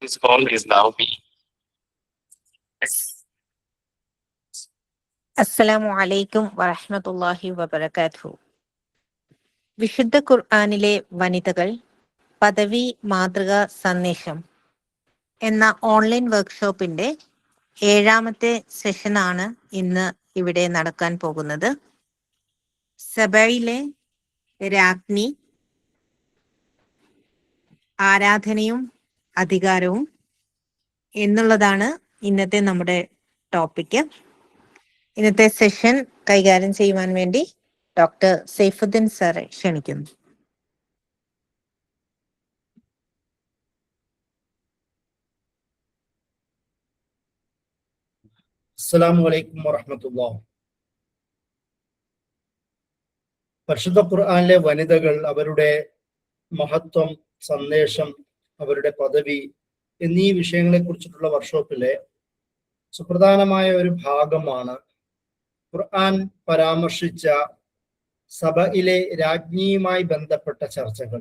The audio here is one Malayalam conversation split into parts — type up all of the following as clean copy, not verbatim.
This call is now being. അസ്സലാമു അലൈക്കും വറഹ്മത്തുള്ളാഹി വബറകാതുഹു. വിശുദ്ധ ഖുർആനിലെ വനിതകൾ പദവി മാതൃക സന്ദേശം എന്ന ഓൺലൈൻ വർക്ക്ഷോപ്പിന്റെ 7ാമത്തെ സെഷനാണ് ഇന്ന് ഇവിടെ നടക്കാൻ പോകുന്നത്. സബയിലെ രാജ്ഞി, ആരാധനയും അധികാരവും എന്നുള്ളതാണ് ഇന്നത്തെ നമ്മുടെ ടോപ്പിക്ക്. ഇന്നത്തെ സെഷൻ കൈകാര്യം ചെയ്യുവാൻ വേണ്ടി ഡോക്ടർ സൈഫുദ്ദീൻ സാറെ ക്ഷണിക്കുന്നു. അസ്സലാമു അലൈക്കും വറഹ്മത്തുള്ളാഹി. പരിശുദ്ധ ഖുർആനിലെ വനിതകൾ, അവരുടെ മഹത്വം, സന്ദേശം, അവരുടെ പദവി എന്നീ വിഷയങ്ങളെ കുറിച്ചിട്ടുള്ള വർക്ക്ഷോപ്പിലെ സുപ്രധാനമായ ഒരു ഭാഗമാണ് ഖുർആൻ പരാമർശിച്ച സബയിലെ രാജ്ഞിയുമായി ബന്ധപ്പെട്ട ചർച്ചകൾ.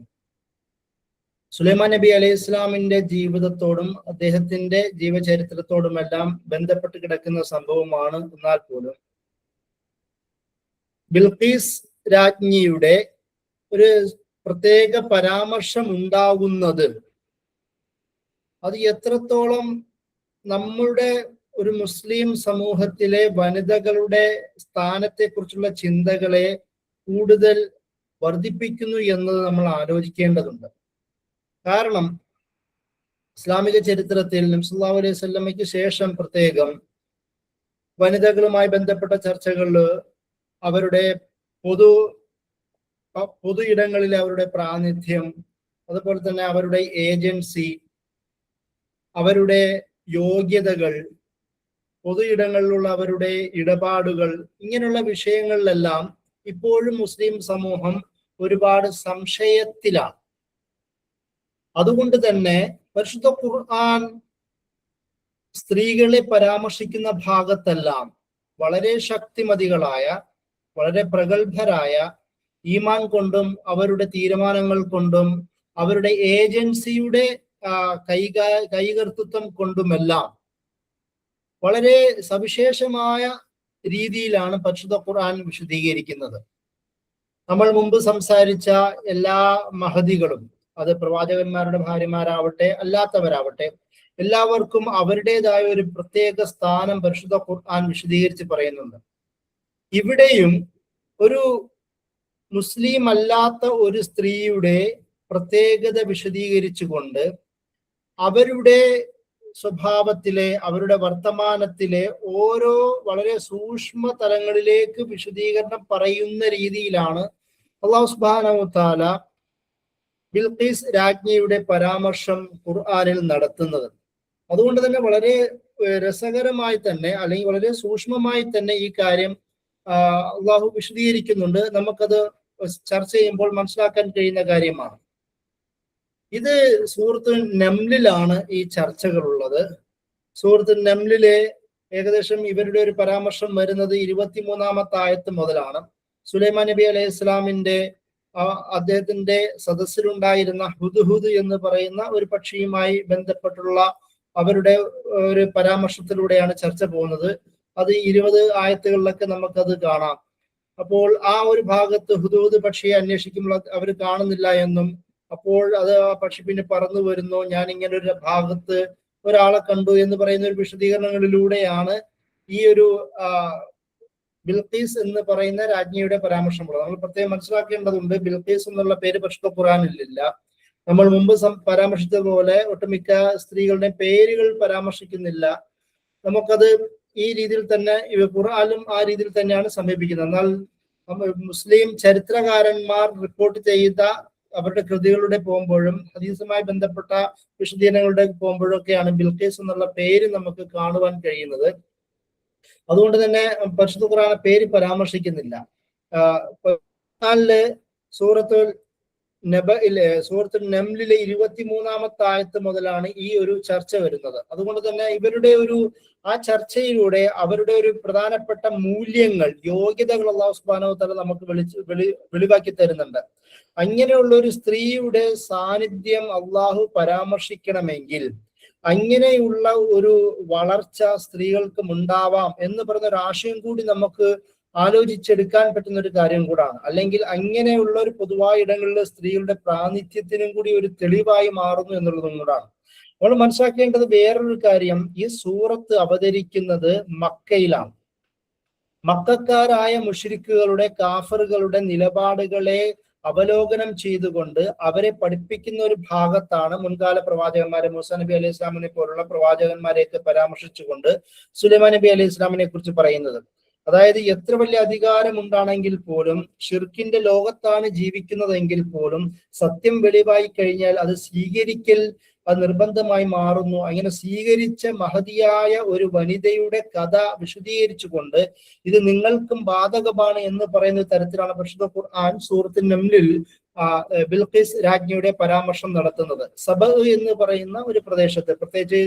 സുലൈമാൻ നബി അലൈഹി ഇസ്ലാമിന്റെ ജീവിതത്തോടും അദ്ദേഹത്തിന്റെ ജീവചരിത്രത്തോടുമെല്ലാം ബന്ധപ്പെട്ട് കിടക്കുന്ന സംഭവമാണ്. എന്നാൽ പോലും ബിൽഖീസ് രാജ്ഞിയുടെ ഒരു പ്രത്യേക പരാമർശം ഉണ്ടാകുന്നത് അത് എത്രത്തോളം നമ്മളുടെ ഒരു മുസ്ലിം സമൂഹത്തിലെ വനിതകളുടെ സ്ഥാനത്തെക്കുറിച്ചുള്ള ചിന്തകളെ കൂടുതൽ വർദ്ധിപ്പിക്കുന്നു എന്നത് നമ്മൾ ആലോചിക്കേണ്ടതുണ്ട്. കാരണം ഇസ്ലാമിക ചരിത്രത്തിൽ നബി സല്ലല്ലാഹു അലൈഹി വസല്ലമയ്ക്ക് ശേഷം പ്രത്യേകം വനിതകളുമായി ബന്ധപ്പെട്ട ചർച്ചകളിൽ അവരുടെ പൊതു ഇടങ്ങളിലെ അവരുടെ പ്രാതിനിധ്യം, അതുപോലെ തന്നെ അവരുടെ ഏജൻസി, അവരുടെ യോഗ്യതകൾ, പൊതു ഇടങ്ങളിലുള്ള അവരുടെ ഇടപാടുകൾ, ഇങ്ങനെയുള്ള വിഷയങ്ങളിലെല്ലാം ഇപ്പോഴും മുസ്ലിം സമൂഹം ഒരുപാട് സംശയത്തിലാണ്. അതുകൊണ്ട് തന്നെ പരിശുദ്ധ ഖുർആൻ സ്ത്രീകളെ പരാമർശിക്കുന്ന ഭാഗത്തെല്ലാം വളരെ ശക്തിമതികളായ, വളരെ പ്രഗത്ഭരായ, ഈമാൻ കൊണ്ടും അവരുടെ തീരുമാനങ്ങൾ കൊണ്ടും അവരുടെ ഏജൻസിയുടെ കൈകർത്തൃത്വം കൊണ്ടുമെല്ലാം വളരെ സവിശേഷമായ രീതിയിലാണ് പരിശുദ്ധ ഖുർആൻ വിശദീകരിക്കുന്നത്. നമ്മൾ മുമ്പ് സംസാരിച്ച എല്ലാ മഹദികളും, അത് പ്രവാചകന്മാരുടെ ഭാര്യമാരാവട്ടെ അല്ലാത്തവരാവട്ടെ, എല്ലാവർക്കും അവരുടേതായ ഒരു പ്രത്യേക സ്ഥാനം പരിശുദ്ധ ഖുർആൻ വിശദീകരിച്ച് പറയുന്നുണ്ട്. ഇവിടെയും ഒരു മുസ്ലിം അല്ലാത്ത ഒരു സ്ത്രീയുടെ പ്രത്യേകത വിശദീകരിച്ചുകൊണ്ട് അവരുടെ സ്വഭാവത്തിലെ, അവരുടെ വർത്തമാനത്തിലെ ഓരോ വളരെ സൂക്ഷ്മ തലങ്ങളിലേക്ക് വിശദീകരണം പറയുന്ന രീതിയിലാണ് അല്ലാഹു സുബ്ഹാനഹു വ തആല ബിൽഖീസ് രാജ്ഞിയുടെ പരാമർശം ഖുർആനിൽ നടത്തുന്നത്. അതുകൊണ്ട് തന്നെ വളരെ രസകരമായി തന്നെ, അല്ലെങ്കിൽ വളരെ സൂക്ഷ്മമായി തന്നെ ഈ കാര്യം അള്ളാഹു വിശദീകരിക്കുന്നുണ്ട്. നമുക്കത് ചർച്ച ചെയ്യുമ്പോൾ മനസ്സിലാക്കാൻ കഴിയുന്ന കാര്യമാണ്. ഇത് സൂറത്ത് നംലിലാണ് ഈ ചർച്ചകളുള്ളത്. സൂറത്ത് നംലിലെ ഏകദേശം ഇവരുടെ ഒരു പരാമർശം വരുന്നത് 23-ാമത്തെ ആയത്ത് മുതലാണ്. സുലൈമാൻ നബി അലൈഹി ഇസ്ലാമിന്റെ അദ്ദേഹത്തിന്റെ സദസ്സിലുണ്ടായിരുന്ന ഹുദ്ഹുദ് എന്ന് പറയുന്ന ഒരു പക്ഷിയുമായി ബന്ധപ്പെട്ടുള്ള അവരുടെ ഒരു പരാമർശത്തിലൂടെയാണ് ചർച്ച പോകുന്നത്. അത് 20 ആയത്തുകളിലൊക്കെ നമുക്കത് കാണാം. അപ്പോൾ ആ ഒരു ഭാഗത്ത് ഹുദ്ഹുദ് പക്ഷിയെ അന്വേഷിക്കുമ്പോൾ അവർ കാണുന്നില്ല എന്നും, അപ്പോൾ അത് ആ പക്ഷി പിന്നെ പറന്നു വരുന്നു, ഞാൻ ഇങ്ങനെ ഒരു ഭാഗത്ത് ഒരാളെ കണ്ടു എന്ന് പറയുന്ന ഒരു വിശദീകരണങ്ങളിലൂടെയാണ് ഈ ഒരു ബിൽഖീസ് എന്ന് പറയുന്ന രാജ്ഞിയുടെ പരാമർശമുള്ളത്. നമ്മൾ പ്രത്യേകം മനസ്സിലാക്കേണ്ടതുണ്ട്, ബിൽഖീസ് എന്നുള്ള പേര് പരിശുദ്ധ ഖുർആനിലില്ല. നമ്മൾ മുമ്പ് പരാമർശിച്ചതുപോലെ ഒട്ടുമിക്ക സ്ത്രീകളുടെ പേരുകൾ പരാമർശിക്കുന്നില്ല. നമുക്കത് ഈ രീതിയിൽ തന്നെ ഖുർആനും ആ രീതിയിൽ തന്നെയാണ് സമീപിക്കുന്നത്. എന്നാൽ മുസ്ലിം ചരിത്രകാരന്മാർ റിപ്പോർട്ട് ചെയ്ത അവരുടെ കൃതികളുടെ പോകുമ്പോഴും ഹദീസുമായി ബന്ധപ്പെട്ട വിശദീകരണങ്ങളുടെ പോകുമ്പോഴൊക്കെയാണ് ബിൽഖീസ് എന്നുള്ള പേര് നമുക്ക് കാണുവാൻ കഴിയുന്നത്. അതുകൊണ്ട് തന്നെ പരിശുദ്ധ ഖുർആൻ പേര് പരാമർശിക്കുന്നില്ല. സൂറത്തുൽ നംലിലെ 23-ാമത്തെ ആയത്ത് മുതലാണ് ഈ ഒരു ചർച്ച വരുന്നത്. അതുകൊണ്ട് തന്നെ ഇവരുടെ ആ ചർച്ചയിലൂടെ അവരുടെ ഒരു പ്രധാനപ്പെട്ട മൂല്യങ്ങൾ, യോഗ്യതകൾ അല്ലാഹു സുബ്ഹാനഹു വ തആല നമുക്ക് വെളിവാക്കി തരുന്നുണ്ട്. അങ്ങനെയുള്ള ഒരു സ്ത്രീയുടെ സാന്നിധ്യം അള്ളാഹു പരാമർശിക്കണമെങ്കിൽ അങ്ങനെയുള്ള ഒരു വളർച്ച സ്ത്രീകൾക്കും ഉണ്ടാവാം എന്ന് പറയുന്ന ഒരു ആശയം കൂടി നമുക്ക് ആലോചിച്ചെടുക്കാൻ പറ്റുന്ന ഒരു കാര്യം കൂടാണ്. അല്ലെങ്കിൽ അങ്ങനെയുള്ള ഒരു പൊതുവായ ഇടങ്ങളിൽ സ്ത്രീകളുടെ പ്രാതിനിധ്യത്തിനും കൂടി ഒരു തെളിവായി മാറുന്നു എന്നുള്ളതും കൂടാണ്. നമ്മൾ മനസ്സിലാക്കേണ്ടത് വേറൊരു കാര്യം, ഈ സൂറത്ത് അവതരിക്കുന്നത് മക്കയിലാണ്. മക്കക്കാരായ മുശ്രിക്കുകളുടെ കാഫറുകളുടെ നിലപാടുകളെ അവലോകനം ചെയ്തുകൊണ്ട് അവരെ പഠിപ്പിക്കുന്ന ഒരു ഭാഗത്താണ് മുൻകാല പ്രവാചകന്മാരെ, മൂസാ നബി അലൈഹി ഇസ്ലാമിനെ പോലുള്ള പ്രവാചകന്മാരെയൊക്കെ പരാമർശിച്ചുകൊണ്ട് സുലൈമാൻ നബി അലൈഹി ഇസ്ലാമിനെ കുറിച്ച് പറയുന്നത്. അതായത് എത്ര വലിയ അധികാരം ഉണ്ടാണെങ്കിൽ പോലും, ഷിർക്കിന്റെ ലോകത്താണ് ജീവിക്കുന്നതെങ്കിൽ പോലും സത്യം വെളിവായി കഴിഞ്ഞാൽ അത് സ്വീകരിക്കൽ അത് നിർബന്ധമായി മാറുന്നു. അങ്ങനെ സ്വീകരിച്ച മഹതിയായ ഒരു വനിതയുടെ കഥ വിശദീകരിച്ചുകൊണ്ട് ഇത് നിങ്ങൾക്കും ബാധകമാണ് എന്ന് പറയുന്ന തരത്തിലാണ് പരിശുദ്ധ ഖുർആൻ സൂറത്തുൽ നംലിൽ ബിൽഖീസ് രാജ്ഞിയുടെ പരാമർശം നടത്തുന്നത്. സബ എന്ന് പറയുന്ന ഒരു പ്രദേശത്ത്, പ്രത്യേകിച്ച്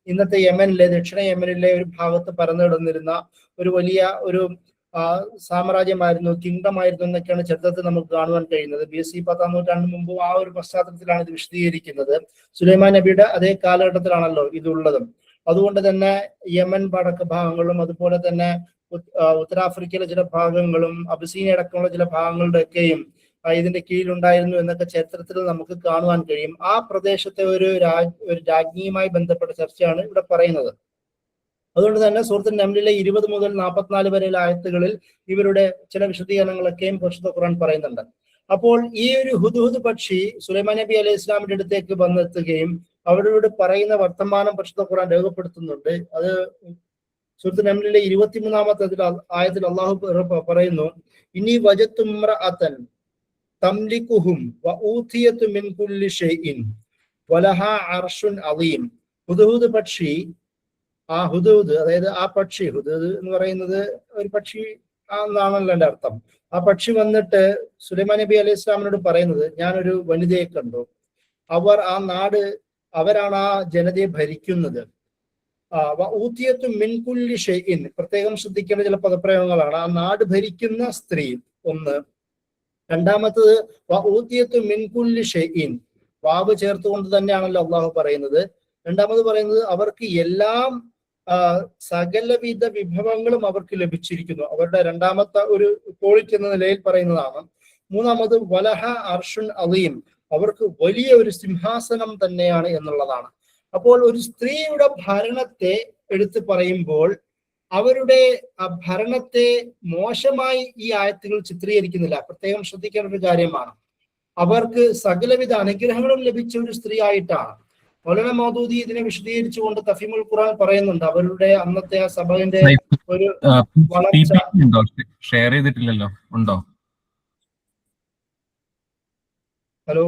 ഇന്നത്തെ യമനിലെ, ദക്ഷിണ യമനിലെ ഒരു ഭാഗത്ത് പരന്നിടന്നിരുന്ന ഒരു വലിയ ഒരു സാമ്രാജ്യമായിരുന്നു, കിങ്ഡം ആയിരുന്നു എന്നൊക്കെയാണ് ചരിത്രത്തിൽ നമുക്ക് കാണുവാൻ കഴിയുന്നത്. BC 10-ാം നൂറ്റാണ്ടിന് മുമ്പ് ആ ഒരു പശ്ചാത്തലത്തിലാണ് ഇത് വിശദീകരിക്കുന്നത്. സുലൈമാൻ നബിയുടെ അതേ കാലഘട്ടത്തിലാണല്ലോ ഇതുള്ളതും. അതുകൊണ്ട് തന്നെ യമൻ വടക്ക് ഭാഗങ്ങളും അതുപോലെ തന്നെ ഉത്തരാഫ്രിക്കയിലെ ചില ഭാഗങ്ങളും അബിസീനിയ അടക്കമുള്ള ചില ഭാഗങ്ങളുടെ ഒക്കെയും ഇതിന്റെ കീഴിലുണ്ടായിരുന്നു എന്നൊക്കെ ചരിത്രത്തിൽ നമുക്ക് കാണുവാൻ കഴിയും. ആ പ്രദേശത്തെ ഒരു രാജ്ഞിയുമായി ബന്ധപ്പെട്ട ചർച്ചയാണ് ഇവിടെ പറയുന്നത്. അതുകൊണ്ട് തന്നെ സൂറത്തുൽ നംലിലെ 20 മുതൽ 44 വരെയുള്ള ആയത്തുകളിൽ ഇവരുടെ ചില വിശദീകരണങ്ങളൊക്കെയും പരിശുദ്ധ ഖുർആൻ പറയുന്നുണ്ട്. അപ്പോൾ ഈ ഒരു ഹുദ്ഹുദ് പക്ഷി സുലൈമാൻ നബി അലൈഹി ഇസ്ലാമിന്റെ അടുത്തേക്ക് വന്നെത്തുകയും അവരോട് പറയുന്ന വർത്തമാനം പരിശുദ്ധ ഖുർആൻ രേഖപ്പെടുത്തുന്നുണ്ട്. അത് സൂറത്തുൽ നംലിലെ 23-ാമത്തെ ആയത്തിൽ അള്ളാഹു പറയുന്നു, ഇനി വജത്തു ഇംറഅതൻ തംലികുഹും വഊതിയതു മിൻ കുല്ലി ഷൈഇൻ വലഹാ അർശുൻ അളീം. ഹുദ്ഹുദ് പക്ഷി, ആ ഹുദ്ഹുദ് അതായത് ആ പക്ഷി, ഹുദ്ഹുദ് എന്ന് പറയുന്നത് ഒരു പക്ഷി എന്നാണല്ലോ എൻ്റെ അർത്ഥം. ആ പക്ഷി വന്നിട്ട് സുലൈമാൻ നബി അലൈഹി ഇസ്ലാമിനോട് പറയുന്നത്, ഞാനൊരു വനിതയെ കണ്ടു, അവരാണ് ആ ജനതയെ ഭരിക്കുന്നത്. ഊതിയത്തു മിൻ കുല്ലി ഷൈഇൻ, പ്രത്യേകം ശ്രദ്ധിക്കേണ്ട ചില പദപ്രയോഗങ്ങളാണ്. ആ നാട് ഭരിക്കുന്ന സ്ത്രീ ഒന്ന്. രണ്ടാമത്തത് ഊതിയത്തു മിൻ കുല്ലി ഷൈഇൻ, വാവ് ചേർത്തുകൊണ്ട് തന്നെയാണല്ലോ അള്ളാഹു പറയുന്നത്. രണ്ടാമത് പറയുന്നത് അവർക്ക് എല്ലാം സകലവിധ വിഭവങ്ങളും അവർക്ക് ലഭിച്ചിരിക്കുന്നു, അവരുടെ രണ്ടാമത്തെ ഒരു ക്വാളിറ്റി എന്ന നിലയിൽ പറയുന്നതാണ്. മൂന്നാമത് വലഹ അർഷുൻ അലീം, അവർക്ക് വലിയ ഒരു സിംഹാസനം തന്നെയാണ് എന്നുള്ളതാണ്. അപ്പോൾ ഒരു സ്ത്രീയുടെ ഭരണത്തെ എടുത്തു പറയുമ്പോൾ അവരുടെ ഭരണത്തെ മോശമായി ഈ ആയത്തുകൾ ചിത്രീകരിക്കുന്നില്ല. പ്രത്യേകം ശ്രദ്ധിക്കേണ്ട ഒരു കാര്യമാണ്. അവർക്ക് സകലവിധ അനുഗ്രഹങ്ങളും ലഭിച്ച ഒരു സ്ത്രീ ആയിട്ടാണ്. മൗലാന മൗദൂദി ഇതിനെ വിശദീകരിച്ചുകൊണ്ട് തഫീമുൽ ഖുർആൻ പറയുന്നുണ്ട്, അവരുടെ അന്നത്തെ ആ സഭയുടെ ഒരു വളർച്ച. ഷെയർ ചെയ്തിട്ടില്ലല്ലോ, ഉണ്ടോ? ഹലോ,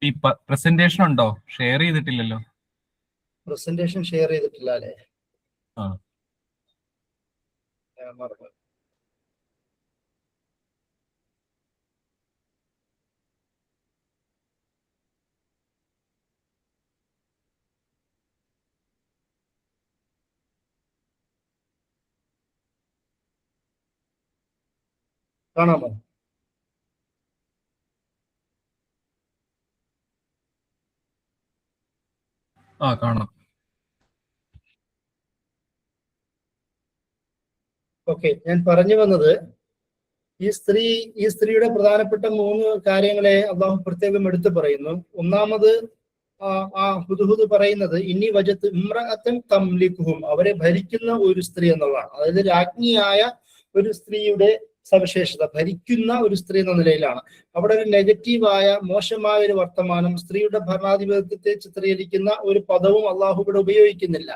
ഈ പ്രസന്റേഷൻ ഉണ്ടോ? ഷെയർ ചെയ്തിട്ടില്ലല്ലോ. പ്രസന്റേഷൻ ഷെയർ ചെയ്തിട്ടില്ല അല്ലേ? മറന്നു. കാണാമോ? കാണാം. ഓക്കെ, ഞാൻ പറഞ്ഞു വന്നത് ഈ സ്ത്രീയുടെ പ്രധാനപ്പെട്ട 3 കാര്യങ്ങളെ അള്ളാഹു പ്രത്യേകം എടുത്തു പറയുന്നു. ഒന്നാമത് ആ ഹുദ്ഹുദ് പറയുന്നത് ഇനി വജത്ത് ഇംറഅതൻ തംലികുഹും, അവരെ ഭരിക്കുന്ന ഒരു സ്ത്രീ എന്നുള്ളതാണ്. അതായത് രാജ്ഞിയായ ഒരു സ്ത്രീയുടെ സവിശേഷത, ഭരിക്കുന്ന ഒരു സ്ത്രീ എന്ന നിലയിലാണ്. അവിടെ ഒരു നെഗറ്റീവായ മോശമായ ഒരു വർത്തമാനം, സ്ത്രീയുടെ ഭരണാധിപത്യത്തെ ചിത്രീകരിക്കുന്ന ഒരു പദവും അള്ളാഹു ഇവിടെ ഉപയോഗിക്കുന്നില്ല.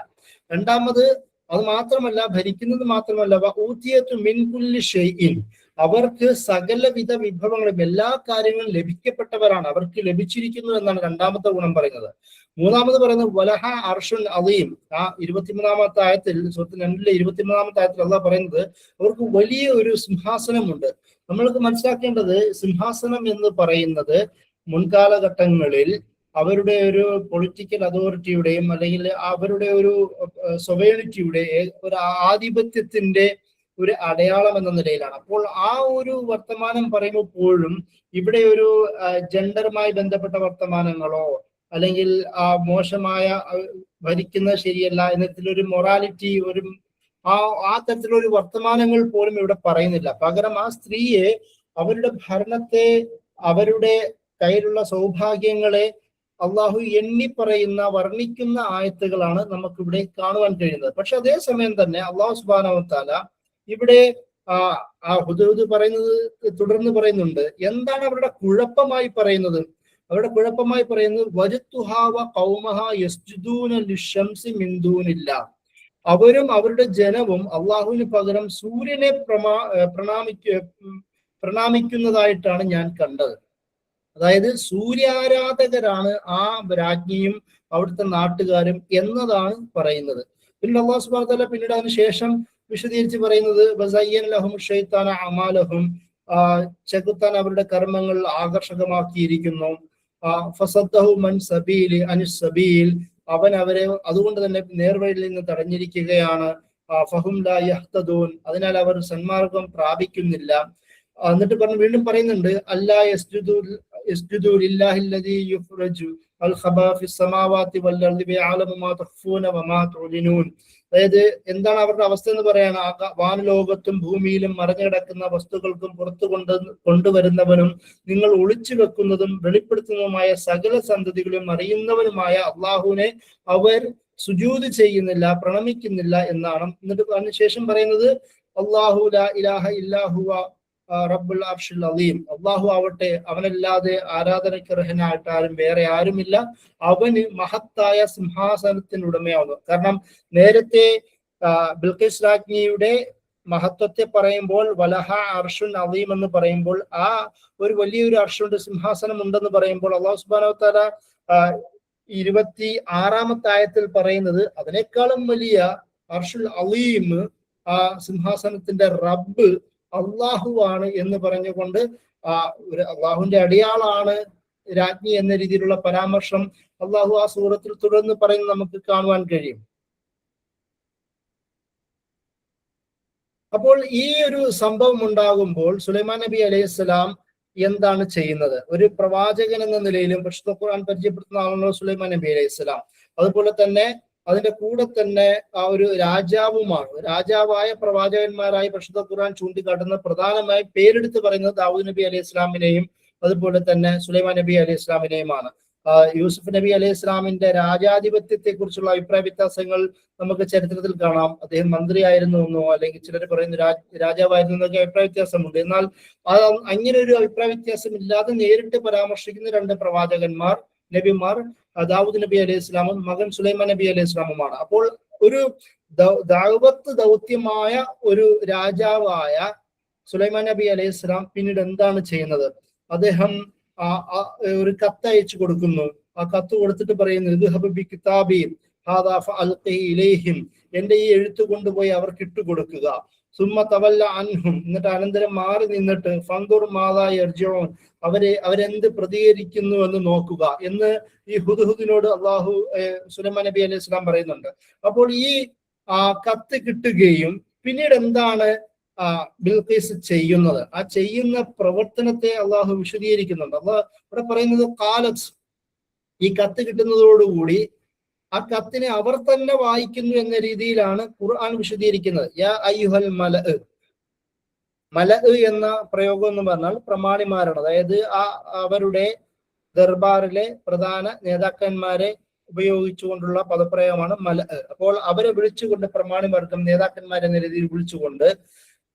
രണ്ടാമത് അത് മാത്രമല്ല, ഭരിക്കുന്നത് മാത്രമല്ല, ഊതിയത്തു മിൻ കുല്ലി ഷൈഇൻ, അവർക്ക് സകലവിധ വിഭവങ്ങളും എല്ലാ കാര്യങ്ങളും ലഭിക്കപ്പെട്ടവരാണ്, അവർക്ക് ലഭിച്ചിരിക്കുന്നു എന്നാണ് രണ്ടാമത്തെ ഗുണം പറയുന്നത്. മൂന്നാമത് പറയുന്നത് വലഹ അർഷുൻ അലീം. ആ 23-ാമത്തെ ആയത്തിൽ, സൂറത്തുൽ നംലിലെ 23-ാമത്തെ ആയത്തിൽ അള്ളാഹ് പറയുന്നത് അവർക്ക് വലിയ ഒരു സിംഹാസനമുണ്ട്. നമ്മൾക്ക് മനസ്സിലാക്കേണ്ടത്, സിംഹാസനം എന്ന് പറയുന്നത് മുൻകാലഘട്ടങ്ങളിൽ അവരുടെ ഒരു പൊളിറ്റിക്കൽ അതോറിറ്റിയുടെയും അല്ലെങ്കിൽ അവരുടെ ഒരു സൊവേണിറ്റിയുടെ ഒരു ആധിപത്യത്തിന്റെ ഒരു അടയാളം എന്ന നിലയിലാണ്. അപ്പോൾ ആ ഒരു വർത്തമാനം പറയുമ്പോഴും ഇവിടെ ഒരു ജെൻഡറുമായി ബന്ധപ്പെട്ട വർത്തമാനങ്ങളോ അല്ലെങ്കിൽ മോശമായ ഭരിക്കുന്നത് ശരിയല്ല എന്നതിലൊരു മൊറാലിറ്റി, ഒരു ആ തരത്തിലൊരു വർത്തമാനങ്ങൾ പോലും ഇവിടെ പറയുന്നില്ല. പകരം ആ സ്ത്രീയെ, അവരുടെ ഭരണത്തെ, അവരുടെ കയ്യിലുള്ള സൗഭാഗ്യങ്ങളെ അള്ളാഹു എണ്ണി പറയുന്ന, വർണ്ണിക്കുന്ന ആയത്തുകളാണ് നമുക്കിവിടെ കാണുവാൻ കഴിയുന്നത്. പക്ഷെ അതേസമയം തന്നെ അള്ളാഹു സുബ്ഹാനഹു വ തആല ഇവിടെ ഹുദ്ഹുദ് പറയുന്നത് തുടർന്ന് പറയുന്നുണ്ട്. എന്താണ് അവരുടെ കുഴപ്പമായി പറയുന്നത്? അവരുടെ കുഴപ്പമായി പറയുന്നത് വജത്തുഹാ വ ഖൗമഹാ യസ്ജുദൂന ലിശംസി മിൻ ദൂനില്ലാഹ്. അവരും അവരുടെ ജനവും അള്ളാഹുവിന് പകരം സൂര്യനെ പ്രണാമിക്കുന്നതായിട്ടാണ് ഞാൻ കണ്ടത്. അതായത് സൂര്യാരാധകരാണ് ആ രാജ്ഞിയും അവിടുത്തെ നാട്ടുകാരും എന്നതാണ് പറയുന്നത്. പിന്നെ അല്ലാഹു സുബ്ഹാനഹു വ തആല പിന്നീട് അതിന് ശേഷം വിശദീകരിച്ച് പറയുന്നത് വസയ്യന ലഹും ശൈത്താന അമാലഹും, ചെകുത്താൻ അവരുടെ കർമ്മങ്ങൾ ആകർഷകമാക്കിയിരിക്കുന്നു. ഫസദ്ദഹു മൻ സബീൽ അനിസ് സബീൽ, അവൻ അവരെ അതുകൊണ്ട് തന്നെ നേർവഴിയിൽ നിന്ന് തടഞ്ഞിരിക്കുകയാണ്. ഫഹും ലാ യഹ്തദൂൻ, അതിനാൽ അവർ സന്മാർഗം പ്രാപിക്കുന്നില്ല. എന്നിട്ട് വീണ്ടും പറയുന്നുണ്ട് അല്ലാ യസ്ജുദു ലില്ലാഹില്ലദീ യുഖ്റജു അൽ ഖബാ ഫിസ് സമാവാതി വൽ അർദി ബിഅലമു മാ തഖ്ഫൂന വമാ തുഅ്ലിനൂൻ. അതായത് എന്താണ് അവരുടെ അവസ്ഥ എന്ന് പറയാണ്? വാനലോകത്തും ഭൂമിയിലും മറഞ്ഞു കിടക്കുന്ന വസ്തുക്കൾക്കും പുറത്തു കൊണ്ടുവരുന്നവനും നിങ്ങൾ ഒളിച്ചു വെക്കുന്നതും വെളിപ്പെടുത്തുന്നതുമായ സകല സന്തതികളും അറിയുന്നവനുമായ അള്ളാഹുവിനെ അവർ സുജൂദ് ചെയ്യുന്നില്ല, പ്രണമിക്കുന്നില്ല എന്നാണ്. എന്നിട്ട് അതിനുശേഷം പറയുന്നത് അല്ലാഹു ലാ ഇലാഹ ഇല്ലാ ഹുവ റബ്ബുൽ അർശിൽ അലീം. അള്ളാഹു ആവട്ടെ, അവനല്ലാതെ ആരാധനയ്ക്ക് അർഹനായിട്ട് ആരും വേറെ ആരുമില്ല, അവന് മഹത്തായ സിംഹാസനത്തിന് ഉടമയാവുന്നു. കാരണം നേരത്തെ ബിൽഖീസ് രാജ്ഞിയുടെ മഹത്വത്തെ പറയുമ്പോൾ വലഹ അർഷുൻ അലീം എന്ന് പറയുമ്പോൾ, ആ ഒരു വലിയൊരു അർഷുണ്ട്, സിംഹാസനം ഉണ്ടെന്ന് പറയുമ്പോൾ അല്ലാഹു സുബ്ഹാനഹു വ തആല 26-ാമത്തെ ആയത്തിൽ പറയുന്നത് അതിനേക്കാളും വലിയ അർഷുൽ അലീം, ആ സിംഹാസനത്തിന്റെ റബ്ബ് അള്ളാഹുവാണ് എന്ന് പറഞ്ഞുകൊണ്ട് ഒരു അള്ളാഹുവിന്റെ അടിയാളാണ് രാജ്ഞി എന്ന രീതിയിലുള്ള പരാമർശം അള്ളാഹു ആ സൂറത്തിൽ തുടർന്ന് പറയുന്നത് നമുക്ക് കാണുവാൻ കഴിയും. അപ്പോൾ ഈ ഒരു സംഭവം ഉണ്ടാകുമ്പോൾ സുലൈമാൻ നബി അലൈഹിസ്സലാം എന്താണ് ചെയ്യുന്നത്? ഒരു പ്രവാചകൻ എന്ന നിലയിലും പരിശുദ്ധ ഖുർആൻ പരിചയപ്പെടുത്തുന്ന ആളാണല്ലോ സുലൈമാൻ നബി അലൈഹിസ്സലാം. അതുപോലെ തന്നെ അതിന്റെ കൂടെ തന്നെ ആ ഒരു രാജാവുമാണ്. രാജാവായ പ്രവാചകന്മാരായി പരിശുദ്ധ ഖുർആൻ ചൂണ്ടിക്കാട്ടുന്ന പ്രധാനമായി പേരെടുത്ത് പറയുന്നത് ദാവൂദ് നബി അലൈഹി ഇസ്ലാമിനെയും അതുപോലെ തന്നെ സുലൈമാൻ നബി അലൈഹി ഇസ്ലാമിനെയുമാണ്. യൂസുഫ് നബി അലൈഹി ഇസ്ലാമിന്റെ രാജാധിപത്യത്തെ കുറിച്ചുള്ള അഭിപ്രായ വ്യത്യാസങ്ങൾ നമുക്ക് ചരിത്രത്തിൽ കാണാം. അദ്ദേഹം മന്ത്രിയായിരുന്നു എന്നോ അല്ലെങ്കിൽ ചിലർ പറയുന്ന രാജാവായിരുന്നു എന്നൊക്കെ അഭിപ്രായ വ്യത്യാസമുണ്ട്. എന്നാൽ അങ്ങനെ ഒരു അഭിപ്രായ വ്യത്യാസം ഇല്ലാതെ നേരിട്ട് പരാമർശിക്കുന്ന രണ്ട് പ്രവാചകന്മാർ, നബിമാർ, ദാവൂദ് നബി അലൈഹി ഇസ്ലാമും മകൻ സുലൈമാൻ നബി അലൈഹി ഇസ്ലാമുമാണ്. അപ്പോൾ ഒരു ദഅവത്ത് ദൗത്യമായ ഒരു രാജാവായ സുലൈമാൻ നബി അലൈഹി ഇസ്ലാം പിന്നീട് എന്താണ് ചെയ്യുന്നത്? അദ്ദേഹം ഒരു കത്ത് അയച്ചു കൊടുക്കുന്നു. ആ കത്ത് കൊടുത്തിട്ട് പറയുന്നു ഇദ്ഹബ് ബി കിതാബി ഹാദാ ഫഅൽഖി ഇലൈഹിം, എന്റെ ഈ എഴുത്ത് കൊണ്ടുപോയി അവർക്ക് ഇട്ടുകൊടുക്കുക. സുമ്മ തവല്ല അൻഹും, എന്നിട്ട് അനന്തരം മാറി നിന്നിട്ട് ഫൻദുർ മാദാ യർജിഊൻ, അവരെന്ത് പ്രതികരിക്കുന്നു എന്ന് നോക്കുക എന്ന് ഈ ഹുദ്ഹുദിനോട് അള്ളാഹു സുലൈമാൻ നബി അലൈഹി ഇസ്ലാം പറയുന്നുണ്ട്. അപ്പോൾ ഈ കത്ത് കിട്ടുകയും പിന്നീട് എന്താണ് ബിൽഖീസ് ചെയ്യുന്നത്, ആ ചെയ്യുന്ന പ്രവർത്തനത്തെ അള്ളാഹു വിശദീകരിക്കുന്നുണ്ട്. അള്ളാഹ് ഇവിടെ പറയുന്നത് ഖാലത്ത്, ഈ കത്ത് കിട്ടുന്നതോടുകൂടി ആ കത്തിനെ അവർ തന്നെ വായിക്കുന്നു എന്ന രീതിയിലാണ് ഖുർആൻ വിശദീകരിക്കുന്നത്. യാ അയ്യുഹൽ മലഅ്, മലഅ് എന്ന പ്രയോഗം എന്ന് പറഞ്ഞാൽ പ്രമാണിമാരാണ്. അതായത് അവരുടെ ദർബാറിലെ പ്രധാന നേതാക്കന്മാരെ ഉപയോഗിച്ചുകൊണ്ടുള്ള പദപ്രയോഗമാണ് മലഅ്. അപ്പോൾ അവരെ വിളിച്ചുകൊണ്ട്, പ്രമാണിമാർഗം നേതാക്കന്മാരെ എന്ന രീതിയിൽ വിളിച്ചുകൊണ്ട്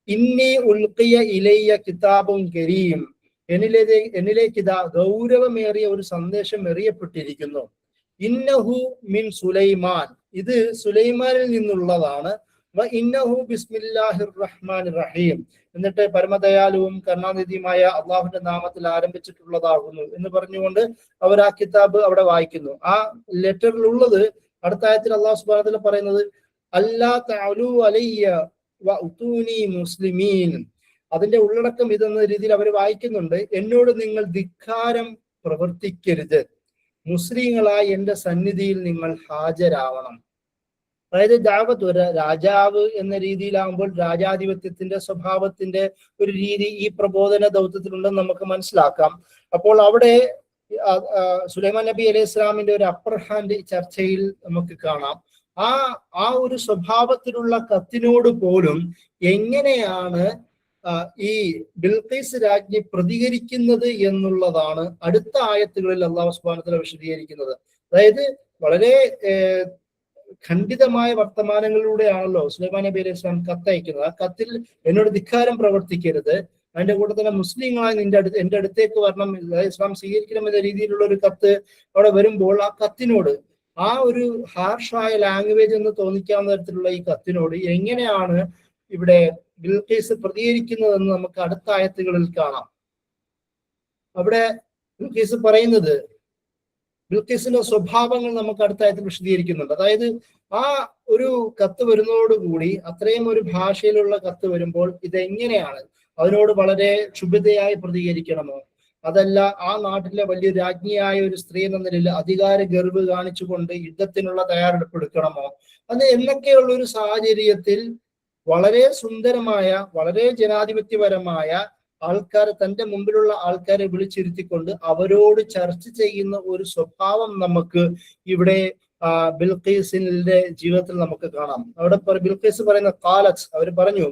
ഇന്നി ഉൽഖിയ ഇലയ്യ കിതാബുൻ കരീം, എന്നിലേക്ക് ഇതാ ഗൗരവമേറിയ ഒരു സന്ദേശം എറിയപ്പെട്ടിരിക്കുന്നു. ഇന്നഹു മിൻ സുലൈമാൻ, ഇത് സുലൈമാനിൽ നിന്നുള്ളതാണ്. വ ഇന്നഹു ബിസ്മില്ലാഹിർ റഹ്മാനിർ റഹീം, എന്നിട്ട് പരമദയാലുവും കരുണാനിധിയുമായ അള്ളാഹുവിന്റെ നാമത്തിൽ ആരംഭിച്ചിട്ടുള്ളതാകുന്നു എന്ന് പറഞ്ഞുകൊണ്ട് അവർ ആ കിതാബ് അവിടെ വായിക്കുന്നു. ആ ലെറ്ററിലുള്ളത് അടുത്ത ആയത്തിൽ അള്ളാഹു സുബ്ഹാനഹു വ തആല പറയുന്നത് അല്ലാ തഅലു അലയ്യ വ ഉതൂനി മുസ്ലിമീൻ, അതിന്റെ ഉള്ളടക്കം ഇതെന്ന രീതിയിൽ അവർ വായിക്കുന്നുണ്ട്. എന്നോട് നിങ്ങൾ ധിക്കാരം പ്രവർത്തിക്കരുത്, മുസ്ലിങ്ങളായി എന്റെ സന്നിധിയിൽ നിങ്ങൾ ഹാജരാവണം. അതായത് ദഅവത്ത്, ഒരു രാജാവ് എന്ന രീതിയിലാകുമ്പോൾ രാജാധിപത്യത്തിന്റെ സ്വഭാവത്തിന്റെ ഒരു രീതി ഈ പ്രബോധന ദൗത്യത്തിലുണ്ടെന്ന് നമുക്ക് മനസ്സിലാക്കാം. അപ്പോൾ അവിടെ സുലൈമാൻ നബി അലൈഹി ഇസ്ലാമിന്റെ ഒരു അപ്പർ ഹാൻഡ് ചർച്ചയിൽ നമുക്ക് കാണാം. ആ ഒരു സ്വഭാവത്തിലുള്ള കത്തിനോട് പോലും എങ്ങനെയാണ് ഈ ബിൽഖീസ് രാജ്ഞി പ്രതികരിക്കുന്നത് എന്നുള്ളതാണ് അടുത്ത ആയത്തുകളിൽ അല്ലാഹു സുബ്ഹാനഹു വ തആല വിശദീകരിക്കുന്നത്. അതായത് വളരെ ഖണ്ഡിതമായ വർത്തമാനങ്ങളിലൂടെയാണല്ലോ സുലൈമാൻ നബി അലൈഹി ഇസ്ലാം കത്തയക്കുന്നത്. ആ കത്തിൽ എന്നോട് ധിക്കാരം പ്രവർത്തിക്കരുത്, അതിന്റെ കൂടെ തന്നെ മുസ്ലിങ്ങളായി എന്റെ അടുത്തേക്ക് വരണം, ഇസ്ലാം സ്വീകരിക്കണം എന്ന രീതിയിലുള്ള ഒരു കത്ത് അവിടെ വരുമ്പോൾ ആ കത്തിനോട്, ആ ഒരു ഹാർഷായ ലാംഗ്വേജ് എന്ന് തോന്നിക്കാവുന്ന തരത്തിലുള്ള ഈ കത്തിനോട് എങ്ങനെയാണ് ഇവിടെ ബിൽഖീസ് പ്രതികരിക്കുന്നതെന്ന് നമുക്ക് അടുത്ത ആയത്തുകളിൽ കാണാം. അവിടെ ബിൽഖീസ് പറയുന്നത്, ബിൽഖീസിന്റെ സ്വഭാവങ്ങൾ നമുക്ക് അടുത്ത ആയത്തിൽ വിശദീകരിക്കുന്നുണ്ട്. അതായത് ആ ഒരു കത്ത് വരുന്നതോടുകൂടി, അത്രയും ഒരു ഭാഷയിലുള്ള കത്ത് വരുമ്പോൾ ഇതെങ്ങനെയാണ്, അതിനോട് വളരെ ക്ഷുഭിതയായി പ്രതികരിക്കണമോ, അതല്ല ആ നാട്ടിലെ വലിയ രാജ്ഞിയായ ഒരു സ്ത്രീ എന്ന നിലയിൽ അധികാര ഗർവ് കാണിച്ചുകൊണ്ട് യുദ്ധത്തിനുള്ള തയ്യാറെടുപ്പ് എടുക്കണമോ, അത് എന്നൊക്കെയുള്ള ഒരു സാഹചര്യത്തിൽ വളരെ സുന്ദരമായ, വളരെ ജനാധിപത്യപരമായ ആൾക്കാർ, തന്റെ മുമ്പിലുള്ള ആൾക്കാരെ വിളിച്ചിരുത്തിക്കൊണ്ട് അവരോട് ചർച്ച ചെയ്യുന്ന ഒരു സ്വഭാവം നമുക്ക് ഇവിടെ ബിൽഖീസിന്റെ ജീവിതത്തിൽ നമുക്ക് കാണാം. അവിടെ ബിൽഖീസ് പറയുന്ന കാലത്ത് അവർ പറഞ്ഞു,